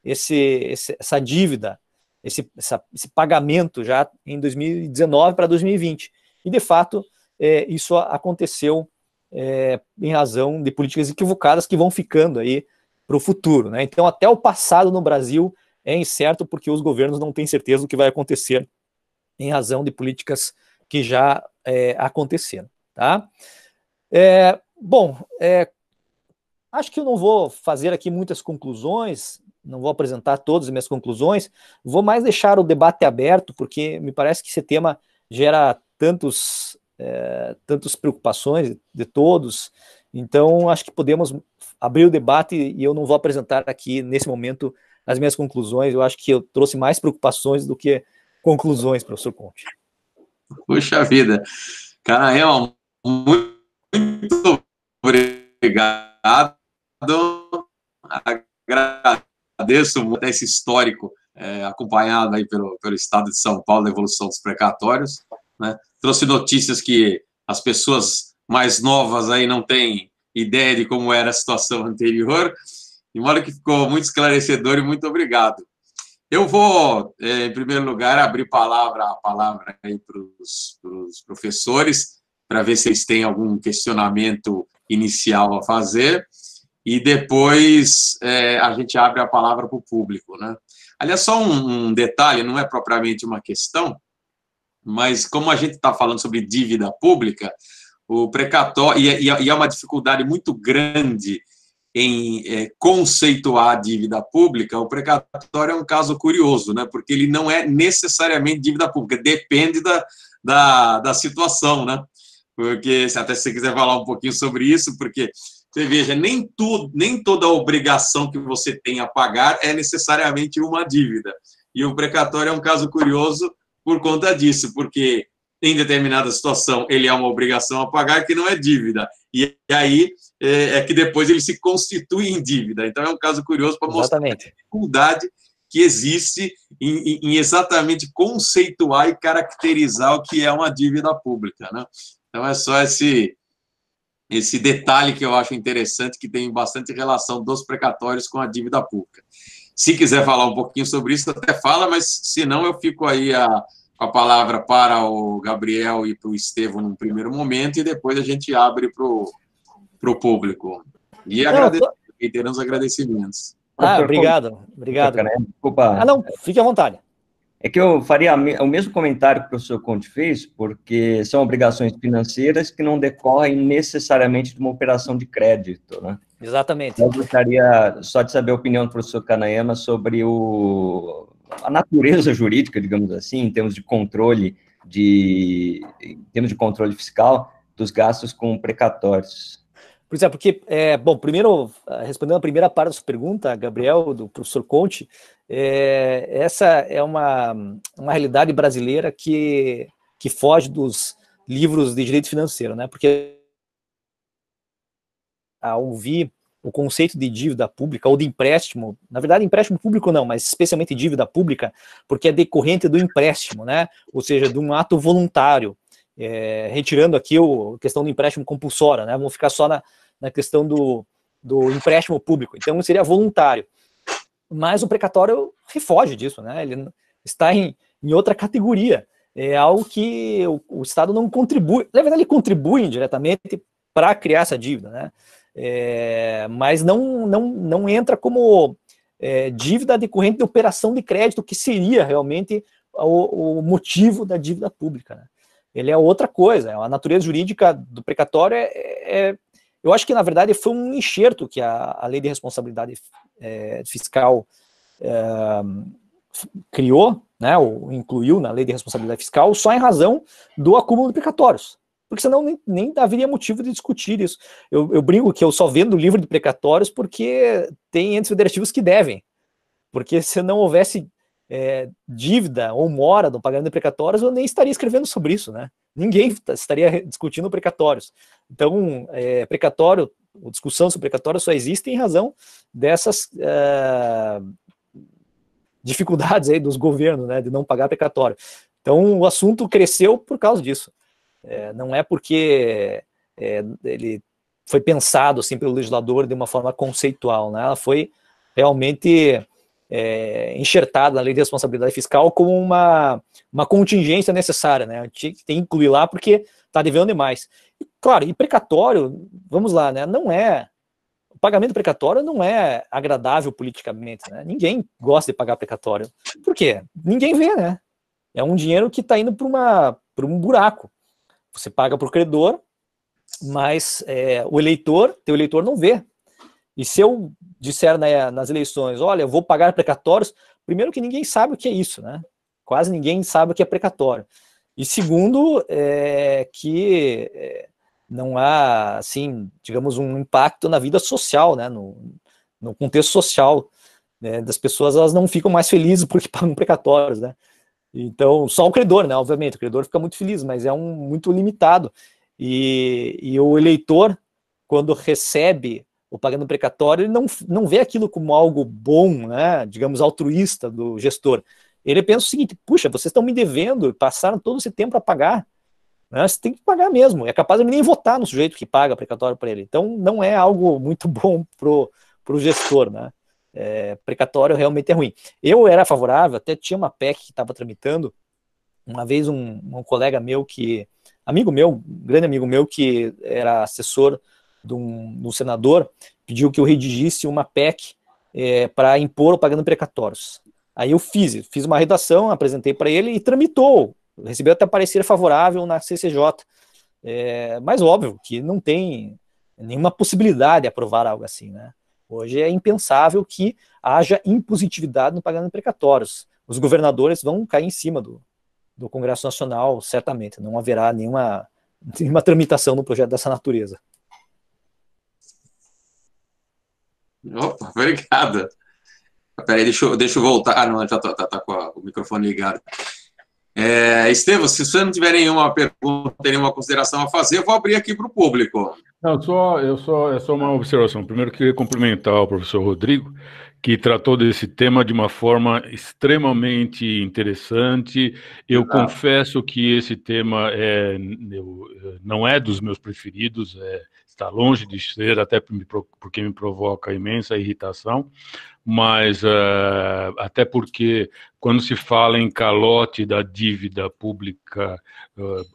B: essa dívida, esse pagamento já em 2019 para 2020. E, de fato, isso aconteceu em razão de políticas equivocadas que vão ficando aí para o futuro, né? Então, até o passado no Brasil é incerto porque os governos não têm certeza do que vai acontecer em razão de políticas que já aconteceram, tá? Bom, acho que eu não vou fazer aqui muitas conclusões, não vou apresentar todas as minhas conclusões, vou mais deixar o debate aberto, porque me parece que esse tema gera tantas preocupações de todos, então acho que podemos abrir o debate e eu não vou apresentar aqui, nesse momento, as minhas conclusões. Eu acho que eu trouxe mais preocupações do que conclusões, professor Conte.
A: Puxa vida. Canaã, muito obrigado. Agradeço muito esse histórico acompanhado aí pelo Estado de São Paulo da evolução dos precatórios, né? Trouxe notícias que as pessoas mais novas aí não têm ideia de como era a situação anterior, de modo que ficou muito esclarecedor e muito obrigado. Eu vou, em primeiro lugar, abrir a palavra aí para os professores, para ver se eles têm algum questionamento inicial a fazer, e depois a gente abre a palavra para o público, né? Aliás, só um detalhe, não é propriamente uma questão, mas como a gente está falando sobre dívida pública, o precatório, e é uma dificuldade muito grande em conceituar a dívida pública, o precatório é um caso curioso, né? Porque ele não é necessariamente dívida pública, depende da situação, né? Porque, até se você quiser falar um pouquinho sobre isso, porque, você veja, nem toda obrigação que você tem a pagar é necessariamente uma dívida. E o precatório é um caso curioso por conta disso, porque em determinada situação ele é uma obrigação a pagar que não é dívida. E aí que depois ele se constitui em dívida. Então é um caso curioso para mostrar a dificuldade que existe em exatamente conceituar e caracterizar o que é uma dívida pública, né? Então é só esse detalhe que eu acho interessante, que tem bastante relação dos precatórios com a dívida pública. Se quiser falar um pouquinho sobre isso, até fala, mas se não, eu fico aí com a palavra para o Gabriel e para o Estevão num primeiro momento, e depois a gente abre para o público. E reiterando os agradecimentos.
B: Obrigado. Desculpa. Não, fique à vontade.
D: É que eu faria o mesmo comentário que o professor Conte fez, porque são obrigações financeiras que não decorrem necessariamente de uma operação de crédito, né?
B: Exatamente.
D: Eu gostaria só de saber a opinião do professor Kanayama sobre a natureza jurídica, digamos assim, em termos de controle fiscal dos gastos com precatórios.
B: Pois é, porque, bom, primeiro, respondendo a primeira parte da sua pergunta, Gabriel, do professor Conte, essa é uma realidade brasileira que foge dos livros de direito financeiro, né? Porque ao ouvir o conceito de dívida pública ou de empréstimo, na verdade empréstimo público não, mas especialmente dívida pública, porque é decorrente do empréstimo, né? Ou seja, de um ato voluntário, retirando aqui a questão do empréstimo compulsório, né? Vamos ficar só na questão do empréstimo público, então seria voluntário. Mas o precatório refoge disso, né? Ele está em outra categoria, é algo que o Estado não contribui, na verdade ele contribui indiretamente para criar essa dívida, né? Mas não entra como dívida decorrente de operação de crédito, que seria realmente o motivo da dívida pública, né? Ele é outra coisa, a natureza jurídica do precatório eu acho que, na verdade, foi um enxerto que a Lei de Responsabilidade Fiscal criou, né, ou incluiu na Lei de Responsabilidade Fiscal, só em razão do acúmulo de precatórios, porque senão nem haveria motivo de discutir isso. Eu brinco que eu só vendo o livro de precatórios porque tem entes federativos que devem, porque se não houvesse dívida ou mora do pagamento de precatórios, eu nem estaria escrevendo sobre isso, né? Ninguém estaria discutindo precatórios. Então, precatório, a discussão sobre precatório só existe em razão dessas dificuldades aí dos governos, né, de não pagar precatório. Então, o assunto cresceu por causa disso. Não é porque ele foi pensado assim pelo legislador de uma forma conceitual, né? Ela foi realmente enxertada na Lei de Responsabilidade Fiscal como uma contingência necessária, né? Tem que incluir lá porque está devendo demais. E, claro, e precatório, vamos lá, né? O pagamento precatório não é agradável politicamente, né? Ninguém gosta de pagar precatório. Por quê? Ninguém vê, né? É um dinheiro que está indo para um buraco. Você paga para o credor, mas o teu eleitor não vê. E se eu disser nas eleições, olha, eu vou pagar precatórios, primeiro que ninguém sabe o que é isso, né? Quase ninguém sabe o que é precatório. E segundo, que não há, assim, digamos, um impacto na vida social, né? No contexto social, né? Das pessoas, elas não ficam mais felizes porque pagam precatórios, né? Então, só o credor, né? Obviamente, o credor fica muito feliz, mas é muito limitado. E o eleitor, quando recebe o pagamento precatório, ele não vê aquilo como algo bom, né, digamos, altruísta do gestor. Ele pensa o seguinte: puxa, vocês estão me devendo, passaram todo esse tempo a pagar, né, você tem que pagar mesmo. É capaz de nem votar no sujeito que paga precatório para ele. Então, não é algo muito bom pro gestor, né? Precatório realmente é ruim. Eu era favorável, até tinha uma PEC que estava tramitando. Uma vez um colega meu amigo meu, grande amigo meu, que era assessor de um senador, pediu que eu redigisse uma PEC para impor o pagamento precatórios. Aí eu fiz uma redação, apresentei para ele e tramitou. Recebeu até parecer favorável na CCJ. Mas óbvio que não tem nenhuma possibilidade de aprovar algo assim, né? Hoje é impensável que haja impositividade no pagamento precatórios. Os governadores vão cair em cima do Congresso Nacional, certamente. Não haverá nenhuma tramitação no projeto dessa natureza.
A: Opa, obrigado. Peraí, deixa eu voltar. Ah, não, já tá com o microfone ligado. Estevam, se você não tiver nenhuma pergunta, nenhuma consideração a fazer, eu vou abrir aqui para o público.
C: Não, é só uma observação. Primeiro, queria cumprimentar o professor Rodrigo, que tratou desse tema de uma forma extremamente interessante. Eu confesso que esse tema não é dos meus preferidos, está longe de ser, até porque me provoca imensa irritação, mas até porque quando se fala em calote da dívida pública,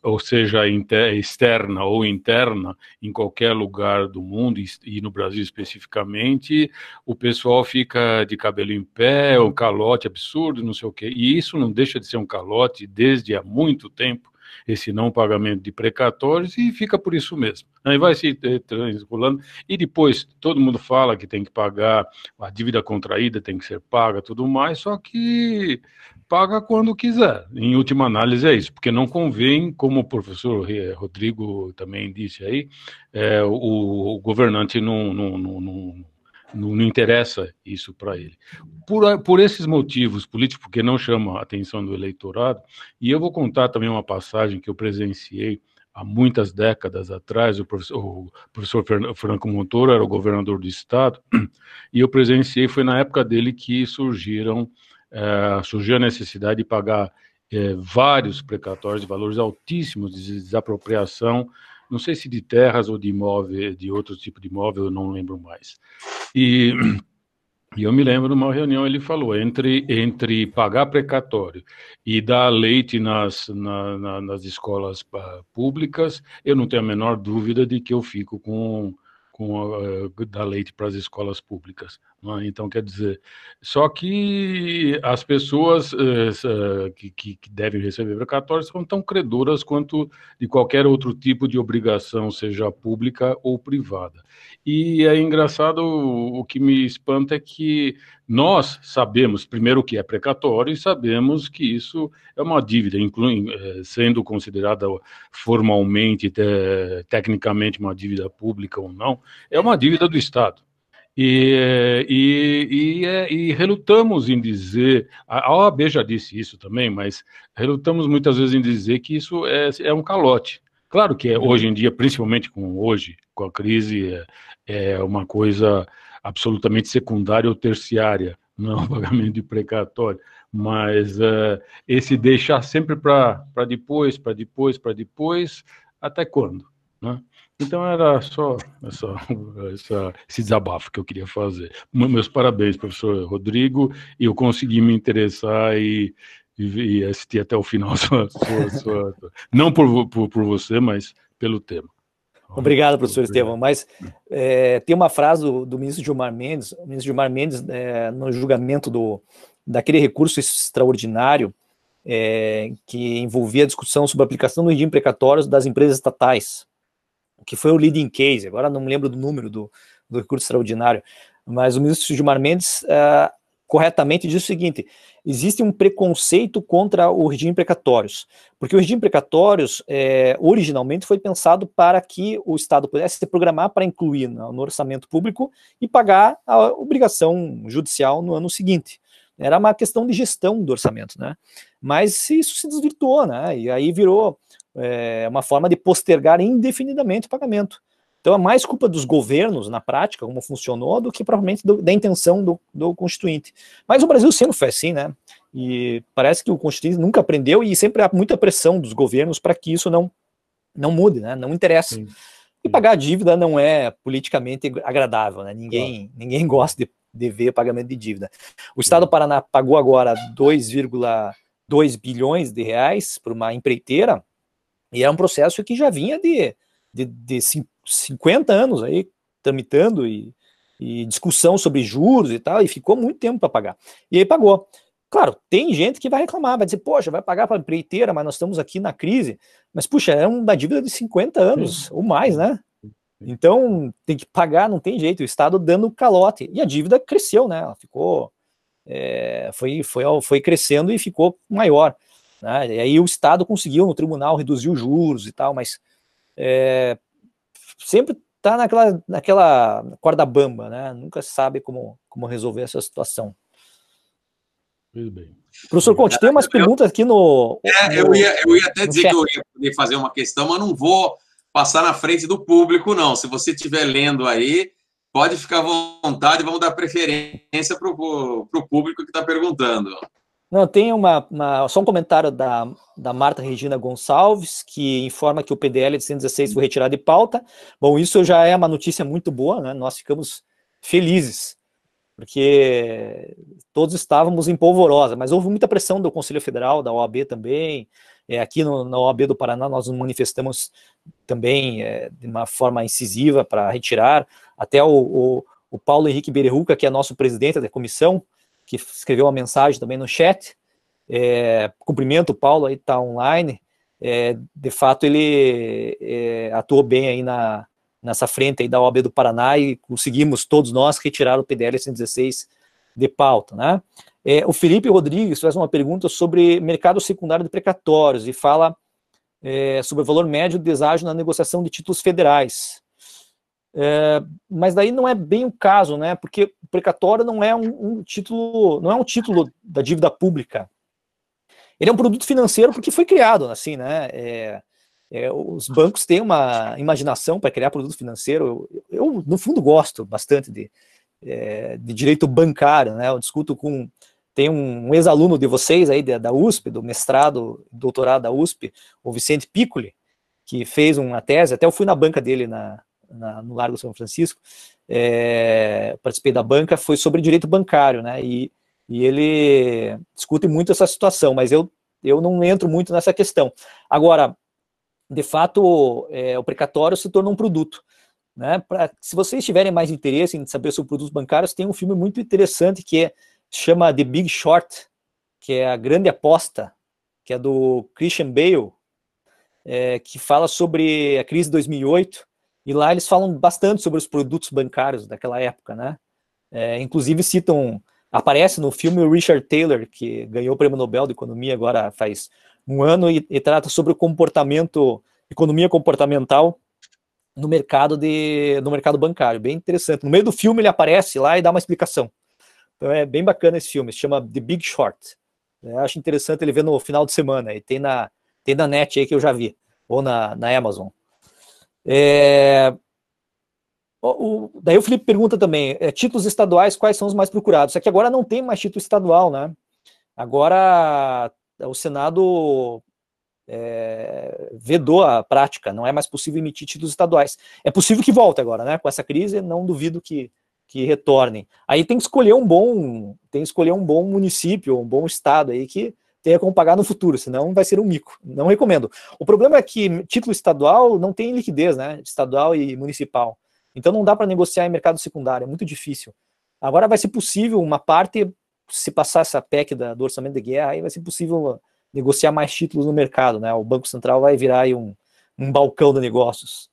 C: ou seja, externa ou interna, em qualquer lugar do mundo, e no Brasil especificamente, o pessoal fica de cabelo em pé, um calote absurdo, não sei o quê, e isso não deixa de ser um calote desde há muito tempo. esse não pagamento de precatórios e fica por isso mesmo. Aí vai se transculando, e depois todo mundo fala que tem que pagar, a dívida contraída tem que ser paga, tudo mais, só que paga quando quiser. Em última análise é isso, porque não convém, como o professor Rodrigo também disse aí, o governante não interessa isso para ele. Por esses motivos políticos, porque não chama a atenção do eleitorado, e eu vou contar também uma passagem que eu presenciei há muitas décadas atrás. O professor Franco Montoro era o governador do estado, e eu presenciei, foi na época dele que surgiu a necessidade de pagar vários precatórios de valores altíssimos de desapropriação, não sei se de terras ou de imóvel, de outro tipo de imóvel, eu não lembro mais. E eu me lembro de uma reunião, ele falou, entre pagar precatório e dar leite nas escolas públicas, eu não tenho a menor dúvida de que eu fico com dar leite para as escolas públicas. Né? Então, quer dizer, só que as pessoas que devem receber precatórios são tão credoras quanto de qualquer outro tipo de obrigação, seja pública ou privada. E é engraçado, o que me espanta é que nós sabemos, primeiro, o que é precatório, e sabemos que isso é uma dívida, sendo considerada formalmente, tecnicamente, uma dívida pública ou não, é uma dívida do Estado. E relutamos em dizer, a OAB já disse isso também, mas relutamos muitas vezes em dizer que isso é um calote. Claro que hoje em dia, principalmente com a crise, é uma coisa absolutamente secundária ou terciária, não é um pagamento de precatório, mas esse deixar sempre para depois, até quando? Né? Então era só esse desabafo que eu queria fazer. Meus parabéns, professor Rodrigo, e eu consegui me interessar e assistir até o final, não por você, mas pelo tema.
B: Obrigado, professor Estevão. Mas tem uma frase do ministro Gilmar Mendes, no julgamento daquele recurso extraordinário que envolvia a discussão sobre a aplicação do regime precatório das empresas estatais, que foi o leading case. Agora não me lembro do número do recurso extraordinário, mas o ministro Gilmar Mendes corretamente diz o seguinte: existe um preconceito contra o regime precatórios, porque o regime precatórios originalmente foi pensado para que o Estado pudesse se programar para incluir no orçamento público e pagar a obrigação judicial no ano seguinte. Era uma questão de gestão do orçamento, né? Mas isso se desvirtuou, né? E aí virou uma forma de postergar indefinidamente o pagamento. Então é mais culpa dos governos, na prática, como funcionou, do que provavelmente da intenção do Constituinte. Mas o Brasil sempre foi assim, né? E parece que o Constituinte nunca aprendeu, e sempre há muita pressão dos governos para que isso não mude, né? Não interessa. Sim. E pagar a dívida não é politicamente agradável, né? Ninguém gosta de ver pagamento de dívida. O Estado do Paraná pagou agora 2,2 bilhões de reais para uma empreiteira, e é um processo que já vinha de 50 anos aí, tramitando e discussão sobre juros e tal, e ficou muito tempo para pagar. E aí pagou. Claro, tem gente que vai reclamar, vai dizer, poxa, vai pagar para a empreiteira, mas nós estamos aqui na crise. Mas, puxa, é uma dívida de 50 anos ou mais, né? Então, tem que pagar, não tem jeito, o Estado dando calote. E a dívida cresceu, né? Ela ficou, foi crescendo e ficou maior. Né? E aí o Estado conseguiu no tribunal reduzir os juros e tal, mas sempre está naquela corda bamba, né? Nunca se sabe como resolver essa situação.
C: Muito bem.
B: Professor Conte, tem umas perguntas aqui no...
A: Eu ia até dizer que eu ia poder fazer uma questão, mas não vou passar na frente do público, não. Se você estiver lendo aí, pode ficar à vontade, vamos dar preferência para o público que está perguntando.
B: Não, tem só um comentário da Marta Regina Gonçalves, que informa que o PDL de 116 foi retirado de pauta. Bom, isso já é uma notícia muito boa, né? Nós ficamos felizes, porque todos estávamos em polvorosa, mas houve muita pressão do Conselho Federal, da OAB também. Aqui na OAB do Paraná nós nos manifestamos também de uma forma incisiva para retirar. Até o Paulo Henrique Bererruca, que é nosso presidente da comissão, que escreveu uma mensagem também no chat, cumprimento o Paulo, aí está online, de fato, ele atuou bem aí nessa frente aí da OAB do Paraná e conseguimos, todos nós, retirar o PDL 116 de pauta, né? O Felipe Rodrigues faz uma pergunta sobre mercado secundário de precatórios e fala sobre o valor médio de deságio na negociação de títulos federais. Mas daí não é bem o caso, né? Porque o precatório não é um título da dívida pública. Ele é um produto financeiro porque foi criado assim, né? Os bancos têm uma imaginação para criar produto financeiro. Eu, no fundo, gosto bastante de direito bancário, né? Eu discuto tem um ex-aluno de vocês aí da USP, do mestrado, doutorado da USP, o Vicente Piccoli, que fez uma tese, até eu fui na banca dele no Largo São Francisco, participei da banca, foi sobre direito bancário, né? E ele discute muito essa situação, mas eu não entro muito nessa questão. Agora, de fato, o precatório se tornou um produto, né? Se vocês tiverem mais interesse em saber sobre produtos bancários, tem um filme muito interessante que chama The Big Short, que é a grande aposta, que é do Christian Bale, que fala sobre a crise de 2008, e lá eles falam bastante sobre os produtos bancários daquela época, né? Inclusive aparece no filme o Richard Taylor, que ganhou o Prêmio Nobel de Economia agora faz um ano, e trata sobre o economia comportamental no mercado bancário. Bem interessante. No meio do filme ele aparece lá e dá uma explicação. Então é bem bacana esse filme, se chama The Big Short. Acho interessante ele ver no final de semana, e tem na net aí que eu já vi, ou na Amazon. Daí o Felipe pergunta também, títulos estaduais, quais são os mais procurados? Só que agora não tem mais título estadual, né? Agora o Senado vedou a prática, não é mais possível emitir títulos estaduais. É possível que volte agora, né? Com essa crise, não duvido que retornem. Aí tem que escolher um bom município, um bom estado aí que tenha como pagar no futuro, senão vai ser um mico. Não recomendo. O problema é que título estadual não tem liquidez, né? Estadual e municipal. Então não dá para negociar em mercado secundário, é muito difícil. Agora vai ser possível uma parte, se passar essa PEC do orçamento de guerra, aí vai ser possível negociar mais títulos no mercado, né? O Banco Central vai virar aí um balcão de negócios,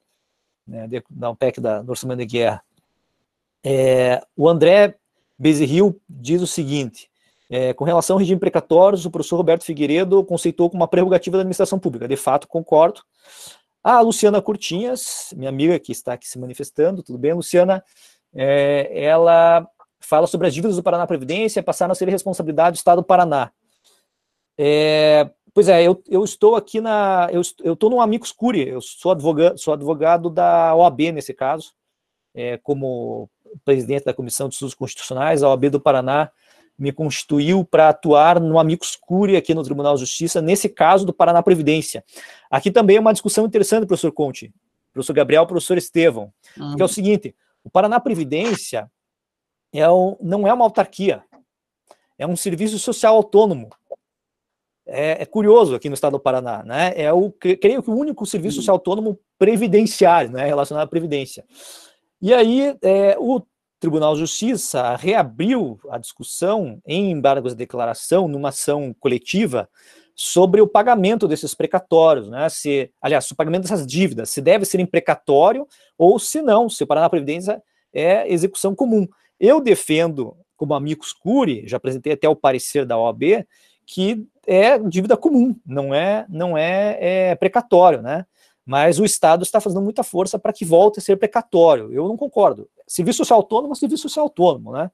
B: né? Da PEC do orçamento de guerra. O André Bezerril diz o seguinte, com relação ao regime precatórios, o professor Roberto Figueiredo conceitou como uma prerrogativa da administração pública. De fato, concordo. A Luciana Curtinhas, minha amiga que está aqui se manifestando, tudo bem, Luciana? Ela fala sobre as dívidas do Paraná Previdência, passaram a ser responsabilidade do Estado do Paraná. Pois é, eu estou aqui eu estou no amicus curiae, eu sou advogado da OAB nesse caso, como presidente da Comissão de Estudos Constitucionais. A OAB do Paraná me constituiu para atuar no amicus curiae aqui no Tribunal de Justiça, nesse caso do Paraná Previdência. Aqui também é uma discussão interessante, professor Conte, professor Gabriel, professor Estevão, que é o seguinte, o Paraná Previdência não é uma autarquia, é um serviço social autônomo. É curioso aqui no estado do Paraná, né? Creio que o único serviço social autônomo previdenciário, né, relacionado à Previdência. E aí, o Tribunal de Justiça reabriu a discussão em embargos de declaração, numa ação coletiva, sobre o pagamento desses precatórios, né? O pagamento dessas dívidas, se deve ser em precatório ou se não, se o Paraná Previdência é execução comum. Eu defendo, como amicus curiae, já apresentei até o parecer da OAB, que é dívida comum, não é precatório, né? Mas o Estado está fazendo muita força para que volte a ser precatório. Eu não concordo. Serviço social autônomo é serviço social autônomo, né?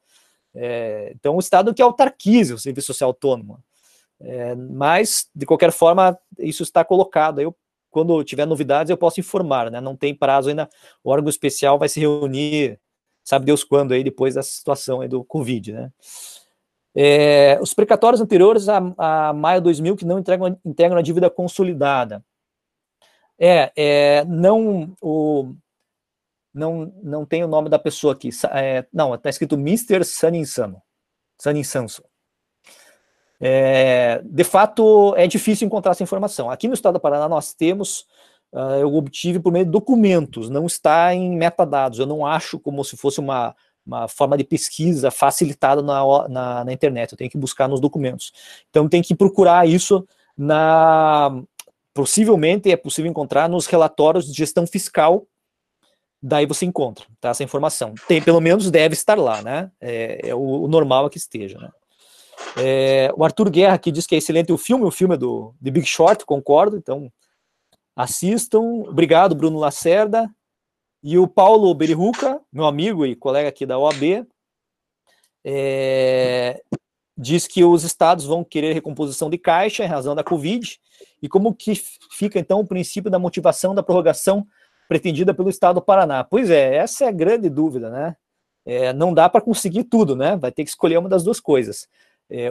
B: Então o Estado que autarquize o serviço social autônomo. Mas, de qualquer forma, isso está colocado. Quando tiver novidades, eu posso informar, né? Não tem prazo ainda. O órgão especial vai se reunir, sabe Deus quando, aí, depois da situação aí do Covid, né? Os precatórios anteriores a maio de 2000 que não integram a dívida consolidada. Não tem o nome da pessoa aqui. Não, está escrito Mr. Saninsanso. De fato, é difícil encontrar essa informação. Aqui no estado do Paraná nós temos, eu obtive por meio de documentos, não está em metadados. Eu não acho como se fosse uma forma de pesquisa facilitada na internet. Eu tenho que buscar nos documentos. Então tem que procurar isso possivelmente é possível encontrar nos relatórios de gestão fiscal, daí você encontra, tá, essa informação. Tem, pelo menos deve estar lá, né? É o normal é que esteja, né? O Arthur Guerra aqui diz que é excelente o filme é do The Big Short, concordo, então assistam. Obrigado, Bruno Lacerda. E o Paulo Beriruca, meu amigo e colega aqui da OAB, diz que os estados vão querer recomposição de caixa em razão da Covid, e como que fica, então, o princípio da motivação da prorrogação pretendida pelo estado do Paraná? Pois é, essa é a grande dúvida, né? Não dá para conseguir tudo, né? Vai ter que escolher uma das duas coisas.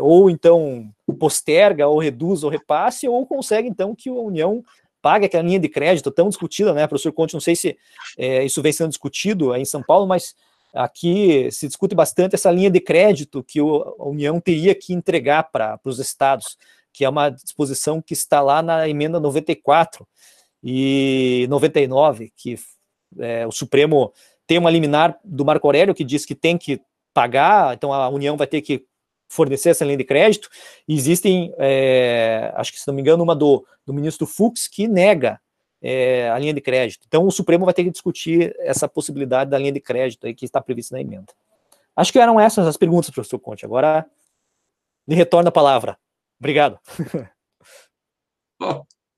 B: Ou, então, posterga, ou reduz o repasse, ou consegue, então, que a União pague aquela linha de crédito tão discutida, né, professor Conte? Não sei se isso vem sendo discutido aí em São Paulo, mas aqui se discute bastante essa linha de crédito que a União teria que entregar para os estados, que é uma disposição que está lá na emenda 94 e 99, que o Supremo tem uma liminar do Marco Aurélio que diz que tem que pagar, então a União vai ter que fornecer essa linha de crédito. E existem, acho que, se não me engano, uma do ministro Fux que nega a linha de crédito. Então o Supremo vai ter que discutir essa possibilidade da linha de crédito aí que está prevista na emenda. Acho que eram essas as perguntas, professor Conte. Agora lhe retorno a palavra. Obrigado.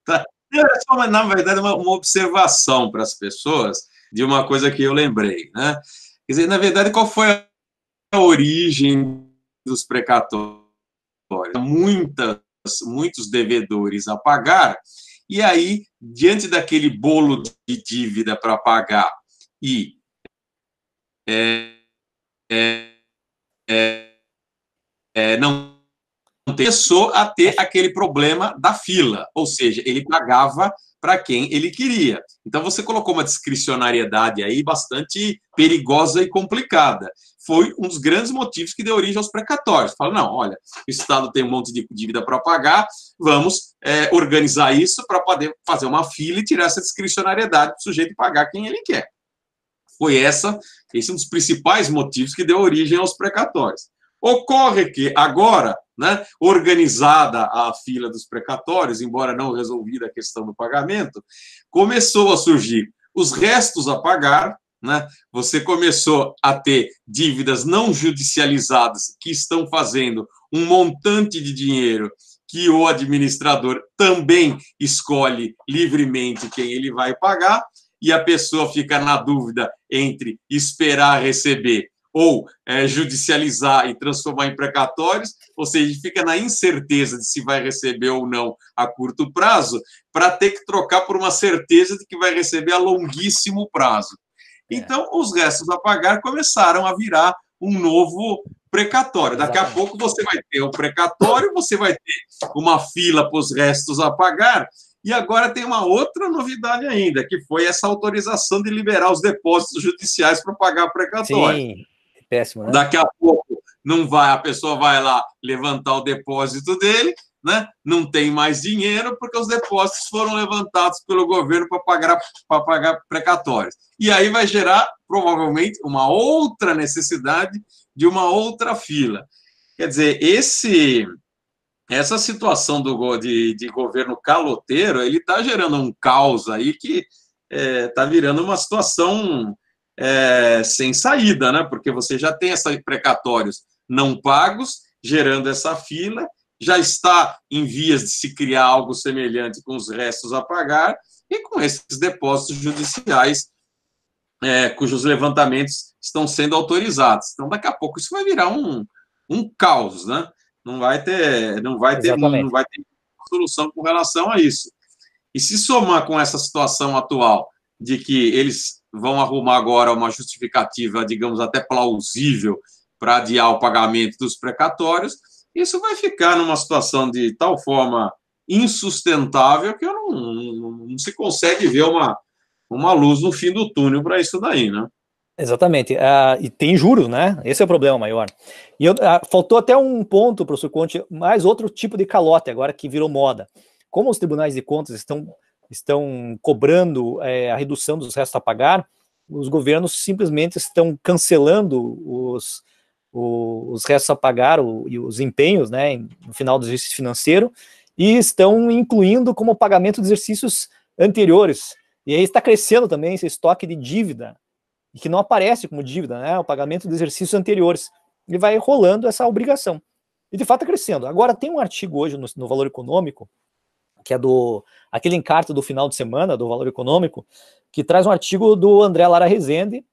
A: Tá. Na verdade, uma observação para as pessoas de uma coisa que eu lembrei, né? Quer dizer, na verdade, qual foi a origem dos precatórios? Muitos devedores a pagar, e aí, diante daquele bolo de dívida para pagar e não começou a ter aquele problema da fila, ou seja, ele pagava para quem ele queria. Então, você colocou uma discricionariedade aí bastante perigosa e complicada. Foi um dos grandes motivos que deu origem aos precatórios. Fala, não, olha, o Estado tem um monte de dívida para pagar, vamos organizar isso para poder fazer uma fila e tirar essa discricionariedade do sujeito pagar quem ele quer. Esse é um dos principais motivos que deu origem aos precatórios. Ocorre que agora, né, organizada a fila dos precatórios, embora não resolvida a questão do pagamento, começou a surgir os restos a pagar, né? Você começou a ter dívidas não judicializadas que estão fazendo um montante de dinheiro que o administrador também escolhe livremente quem ele vai pagar, e a pessoa fica na dúvida entre esperar receber ou judicializar e transformar em precatórios, ou seja, fica na incerteza de se vai receber ou não a curto prazo, para ter que trocar por uma certeza de que vai receber a longuíssimo prazo. Então, os restos a pagar começaram a virar um novo precatório. Daqui a pouco você vai ter o precatório, você vai ter uma fila para os restos a pagar, e agora tem uma outra novidade ainda, que foi essa autorização de liberar os depósitos judiciais para pagar precatório.
B: Sim, péssimo, né?
A: Daqui a pouco a pessoa vai lá levantar o depósito dele, né? Não tem mais dinheiro porque os depósitos foram levantados pelo governo para pagar precatórios. E aí vai gerar, provavelmente, uma outra necessidade de uma outra fila. Quer dizer, essa situação de governo caloteiro, ele está gerando um caos aí que está virando uma situação sem saída, né? Porque você já tem esses precatórios não pagos, gerando essa fila, já está em vias de se criar algo semelhante com os restos a pagar e com esses depósitos judiciais cujos levantamentos estão sendo autorizados. Então, daqui a pouco isso vai virar um caos, né? Não vai ter solução com relação a isso. E se somar com essa situação atual de que eles vão arrumar agora uma justificativa, digamos, até plausível para adiar o pagamento dos precatórios, isso vai ficar numa situação de tal forma insustentável que não se consegue ver uma luz no fim do túnel para isso daí, né?
B: Exatamente. E tem juros, né? Esse é o problema maior. E faltou até um ponto, professor Conte, mais outro tipo de calote agora que virou moda. Como os tribunais de contas estão cobrando a redução dos restos a pagar, os governos simplesmente estão cancelando os restos a pagar e os empenhos, né, no final do exercício financeiro, e estão incluindo como pagamento de exercícios anteriores. E aí está crescendo também esse estoque de dívida, que não aparece como dívida, né? O pagamento de exercícios anteriores. Ele vai rolando essa obrigação. E de fato está crescendo. Agora tem um artigo hoje no Valor Econômico, que é aquele encarte do final de semana do Valor Econômico, que traz um artigo do André Lara Rezende,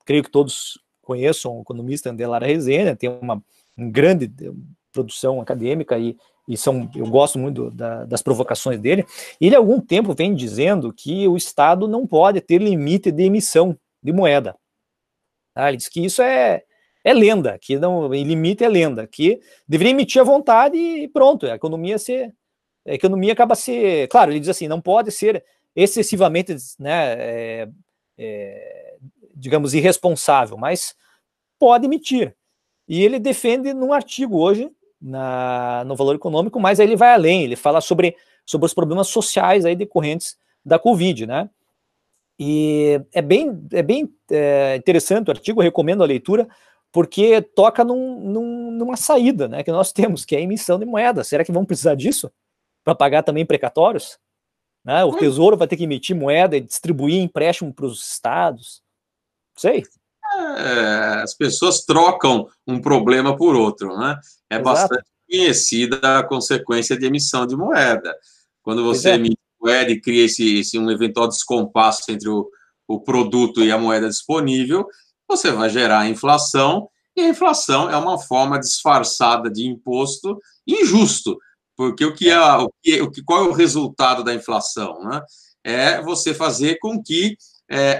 B: creio que todos conheçam o economista André Lara Rezende, tem uma grande produção acadêmica e eu gosto muito das provocações dele. Ele há algum tempo vem dizendo que o Estado não pode ter limite de emissão de moeda. Ele diz que isso é lenda, que não limite é lenda, que deveria emitir à vontade e pronto, a economia acaba se... Claro, ele diz assim, não pode ser excessivamente, né, digamos, irresponsável, mas pode emitir. E ele defende num artigo hoje, no Valor Econômico, mas aí ele vai além, ele fala sobre os problemas sociais aí decorrentes da Covid, né? E é bem interessante o artigo, eu recomendo a leitura, porque toca numa saída, né, que nós temos, que é a emissão de moeda. Será que vamos precisar disso para pagar também precatórios? Né? O Tesouro vai ter que emitir moeda e distribuir empréstimo para os estados? Não sei.
A: As pessoas trocam um problema por outro, né? É
B: Exato.
A: Bastante conhecida a consequência de emissão de moeda. Quando você emite moeda e cria um eventual descompasso entre o produto e a moeda disponível, você vai gerar inflação, e a inflação é uma forma disfarçada de imposto injusto, porque qual é o resultado da inflação, né? É você fazer com que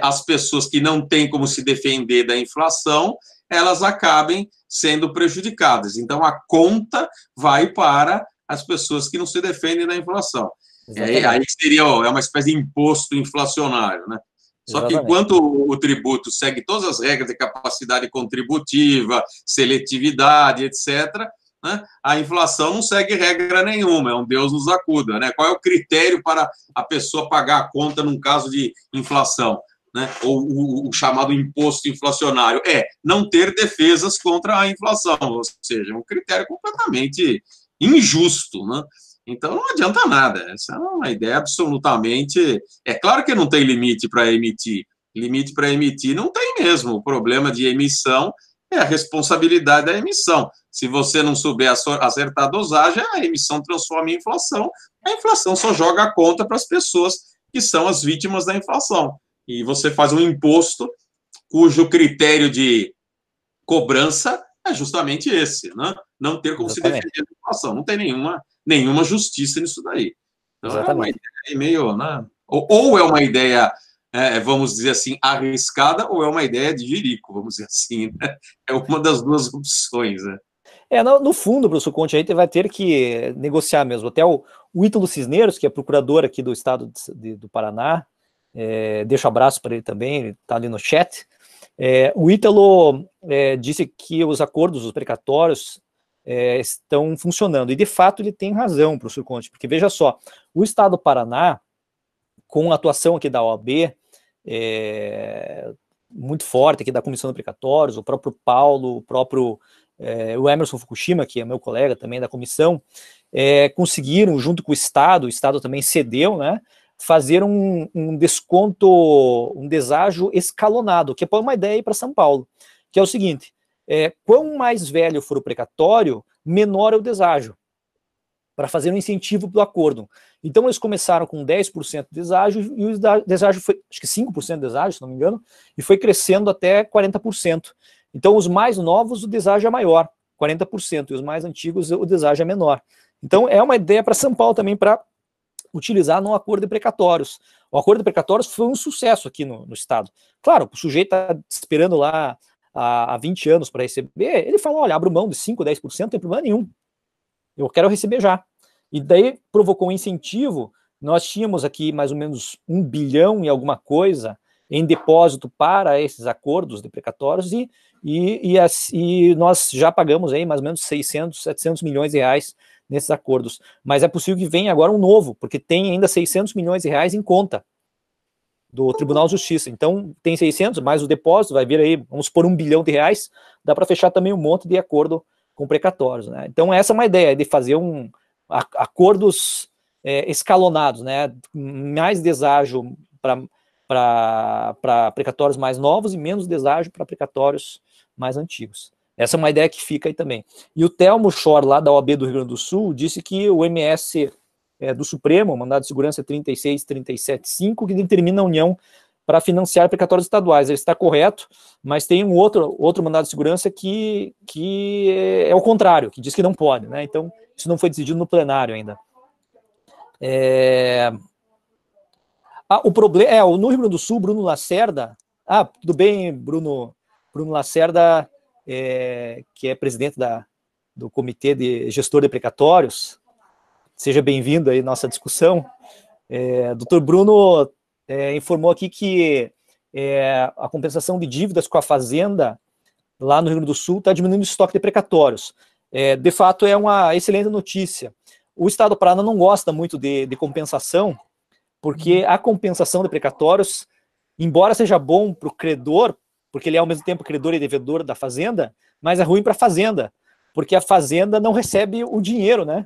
A: as pessoas que não têm como se defender da inflação, elas acabem sendo prejudicadas. Então, a conta vai para as pessoas que não se defendem da inflação. Aí seria uma espécie de imposto inflacionário, né? Só que enquanto o tributo segue todas as regras de capacidade contributiva, seletividade, etc., né, a inflação não segue regra nenhuma, é um Deus nos acuda, né? Qual é o critério para a pessoa pagar a conta num caso de inflação, né? Ou o chamado imposto inflacionário? Não ter defesas contra a inflação, ou seja, um critério completamente injusto, né? Então, não adianta nada. Essa é uma ideia absolutamente... É claro que não tem limite para emitir. Limite para emitir não tem mesmo. O problema de emissão é a responsabilidade da emissão. Se você não souber acertar a dosagem, a emissão transforma em inflação. A inflação só joga a conta para as pessoas que são as vítimas da inflação. E você faz um imposto cujo critério de cobrança é justamente esse, né? Não ter como se defender da inflação. Não tem nenhuma justiça nisso daí. Então, é uma ideia meio... Né? Ou é uma ideia, vamos dizer assim, arriscada, ou é uma ideia de jirico, vamos dizer assim. Né? É uma das duas opções. Né?
B: No fundo, professor Conte, a gente vai ter que negociar mesmo. Até o Ítalo Cisneros, que é procurador aqui do estado do Paraná, deixo um abraço para ele também, ele está ali no chat. O Ítalo disse que os acordos, os precatórios, estão funcionando. E, de fato, ele tem razão, professor Conte, porque, veja só, o estado do Paraná, com a atuação aqui da OAB, muito forte aqui da Comissão de Precatórios, o próprio Paulo, o Emerson Fukushima, que é meu colega também da comissão, conseguiram, junto com o Estado também cedeu, né, fazer um desconto, um deságio escalonado, que é uma ideia aí para São Paulo, que é o seguinte: quanto mais velho for o precatório, menor é o deságio, para fazer um incentivo do acordo. Então eles começaram com 10% de deságio, e o deságio foi, acho que 5% de deságio, se não me engano, e foi crescendo até 40%. Então os mais novos, o deságio é maior, 40%, e os mais antigos, o deságio é menor. Então é uma ideia para São Paulo também, para utilizar no acordo de precatórios. O acordo de precatórios foi um sucesso aqui no estado. Claro, o sujeito está esperando lá há 20 anos para receber, ele falou, olha, abro mão de 5%, 10%, não tem problema nenhum. Eu quero receber já. E daí provocou um incentivo. Nós tínhamos aqui mais ou menos 1 bilhão e alguma coisa em depósito para esses acordos de precatórios, e nós já pagamos aí mais ou menos 600, 700 milhões de reais nesses acordos. Mas é possível que venha agora um novo, porque tem ainda 600 milhões de reais em conta do Tribunal de Justiça. Então, tem 600, mais o depósito, vai vir aí, vamos por 1 bilhão de reais, dá para fechar também um monte de acordo com precatórios, né? Então essa é uma ideia de fazer acordos escalonados, né? Mais deságio para precatórios mais novos e menos deságio para precatórios mais antigos. Essa é uma ideia que fica aí também. E o Telmo Schor, lá da OAB do Rio Grande do Sul, disse que o MS do Supremo, o mandado de segurança 36375, que determina a União para financiar precatórios estaduais. Ele está correto, mas tem um outro mandado de segurança que é o contrário, que diz que não pode, né? Então, isso não foi decidido no plenário ainda. O problema no Rio Grande do Sul, Bruno Lacerda. Tudo bem, Bruno Lacerda, que é presidente do Comitê de Gestor de Precatórios. Seja bem-vindo aí à nossa discussão. Dr. Bruno informou aqui que a compensação de dívidas com a Fazenda lá no Rio Grande do Sul está diminuindo o estoque de precatórios. De fato, é uma excelente notícia. O Estado do Paraná não gosta muito de compensação, porque a compensação de precatórios, embora seja bom para o credor, porque ele é ao mesmo tempo credor e devedor da Fazenda, mas é ruim para a Fazenda, porque a Fazenda não recebe o dinheiro, né?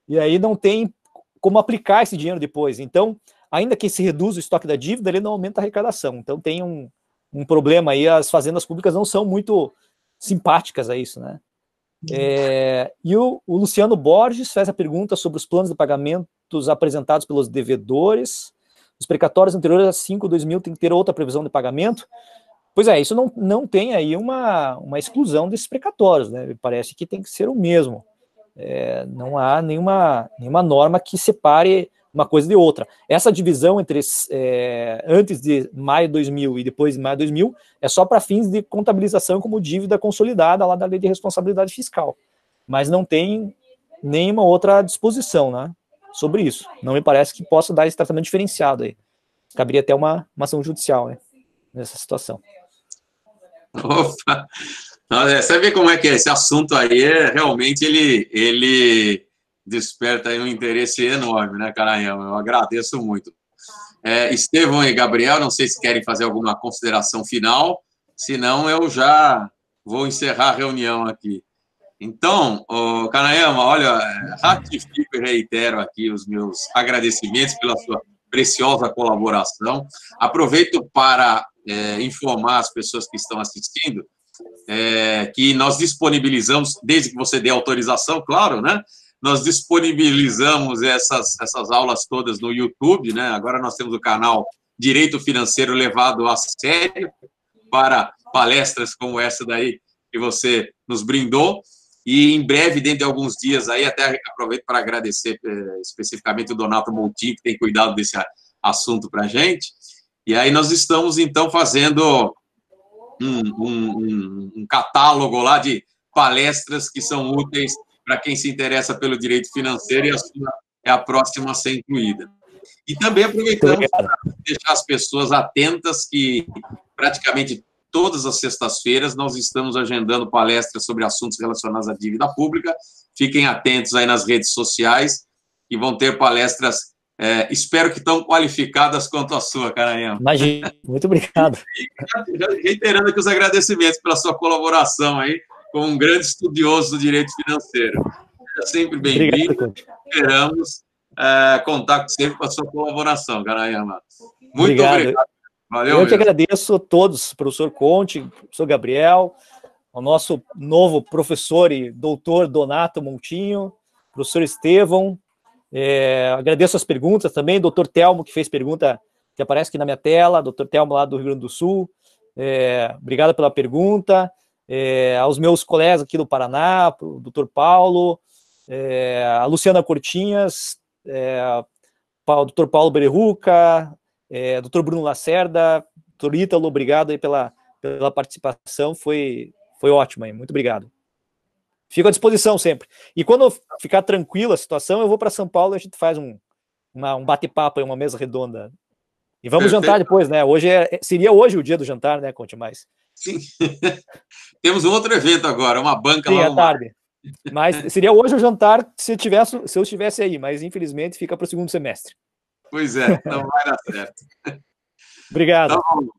B: E aí não tem como aplicar esse dinheiro depois. Então, ainda que se reduza o estoque da dívida, ele não aumenta a arrecadação. Então tem um problema aí, as fazendas públicas não são muito simpáticas a isso, né? E o Luciano Borges faz a pergunta sobre os planos de pagamentos apresentados pelos devedores. Os precatórios anteriores a 5/2000 tem que ter outra previsão de pagamento. Pois isso não tem aí uma exclusão desses precatórios, né? Parece que tem que ser o mesmo. Não há nenhuma norma que separe uma coisa de outra. Essa divisão entre antes de maio de 2000 e depois de maio de 2000 é só para fins de contabilização como dívida consolidada lá da Lei de Responsabilidade Fiscal. Mas não tem nenhuma outra disposição, né, sobre isso. Não me parece que possa dar esse tratamento diferenciado aí. Caberia até uma ação judicial, né, nessa situação.
A: Opa! Você vê como é que esse assunto aí realmente ele desperta aí um interesse enorme, né, Karanayama? Eu agradeço muito. Estevão e Gabriel, não sei se querem fazer alguma consideração final, senão eu já vou encerrar a reunião aqui. Então, Karanayama, olha, ratifico e reitero aqui os meus agradecimentos pela sua preciosa colaboração. Aproveito para informar as pessoas que estão assistindo que nós disponibilizamos, desde que você dê autorização, claro, né? Nós disponibilizamos essas aulas todas no YouTube, né? Agora nós temos o canal Direito Financeiro Levado a Sério, para palestras como essa daí que você nos brindou. E em breve, dentro de alguns dias aí, até aproveito para agradecer especificamente o Donato Moutinho, que tem cuidado desse assunto para a gente. E aí nós estamos, então, fazendo um catálogo lá de palestras que são úteis para quem se interessa pelo direito financeiro, e a sua é a próxima a ser incluída. E também aproveitamos para deixar as pessoas atentas que praticamente todas as sextas-feiras nós estamos agendando palestras sobre assuntos relacionados à dívida pública. Fiquem atentos aí nas redes sociais, que vão ter palestras, espero que tão qualificadas quanto a sua, Karanayama.
B: Imagina, muito obrigado.
A: E reiterando aqui os agradecimentos pela sua colaboração aí, como um grande estudioso do direito financeiro. É sempre bem-vindo. Esperamos contar sempre com a sua colaboração, Karanayama. Muito obrigado. Valeu.
B: Eu que agradeço a todos, professor Conte, professor Gabriel, ao nosso novo professor e doutor Donato Moutinho, professor Estevão. Agradeço as perguntas também, doutor Telmo, que fez pergunta que aparece aqui na minha tela, doutor Telmo lá do Rio Grande do Sul. Obrigado pela pergunta. Aos meus colegas aqui do Paraná, o doutor Paulo, a Luciana Cortinhas, o doutor Paulo Berruca, doutor Bruno Lacerda, doutor Ítalo, obrigado aí pela participação, foi ótimo aí, muito obrigado. Fico à disposição sempre. E quando ficar tranquila a situação, eu vou para São Paulo e a gente faz um bate-papo, uma mesa redonda. E vamos jantar depois, né? Seria hoje o dia do jantar, né, Conte mais?
A: Sim. Temos um outro evento agora, uma banca
B: Sim,
A: lá
B: à tarde. Mas seria hoje o jantar se eu estivesse aí, mas infelizmente fica para o segundo semestre.
A: Pois é, não vai dar certo.
B: Obrigado.
A: Então,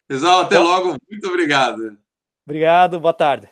A: pessoal, até logo. Muito obrigado.
B: Obrigado, boa tarde.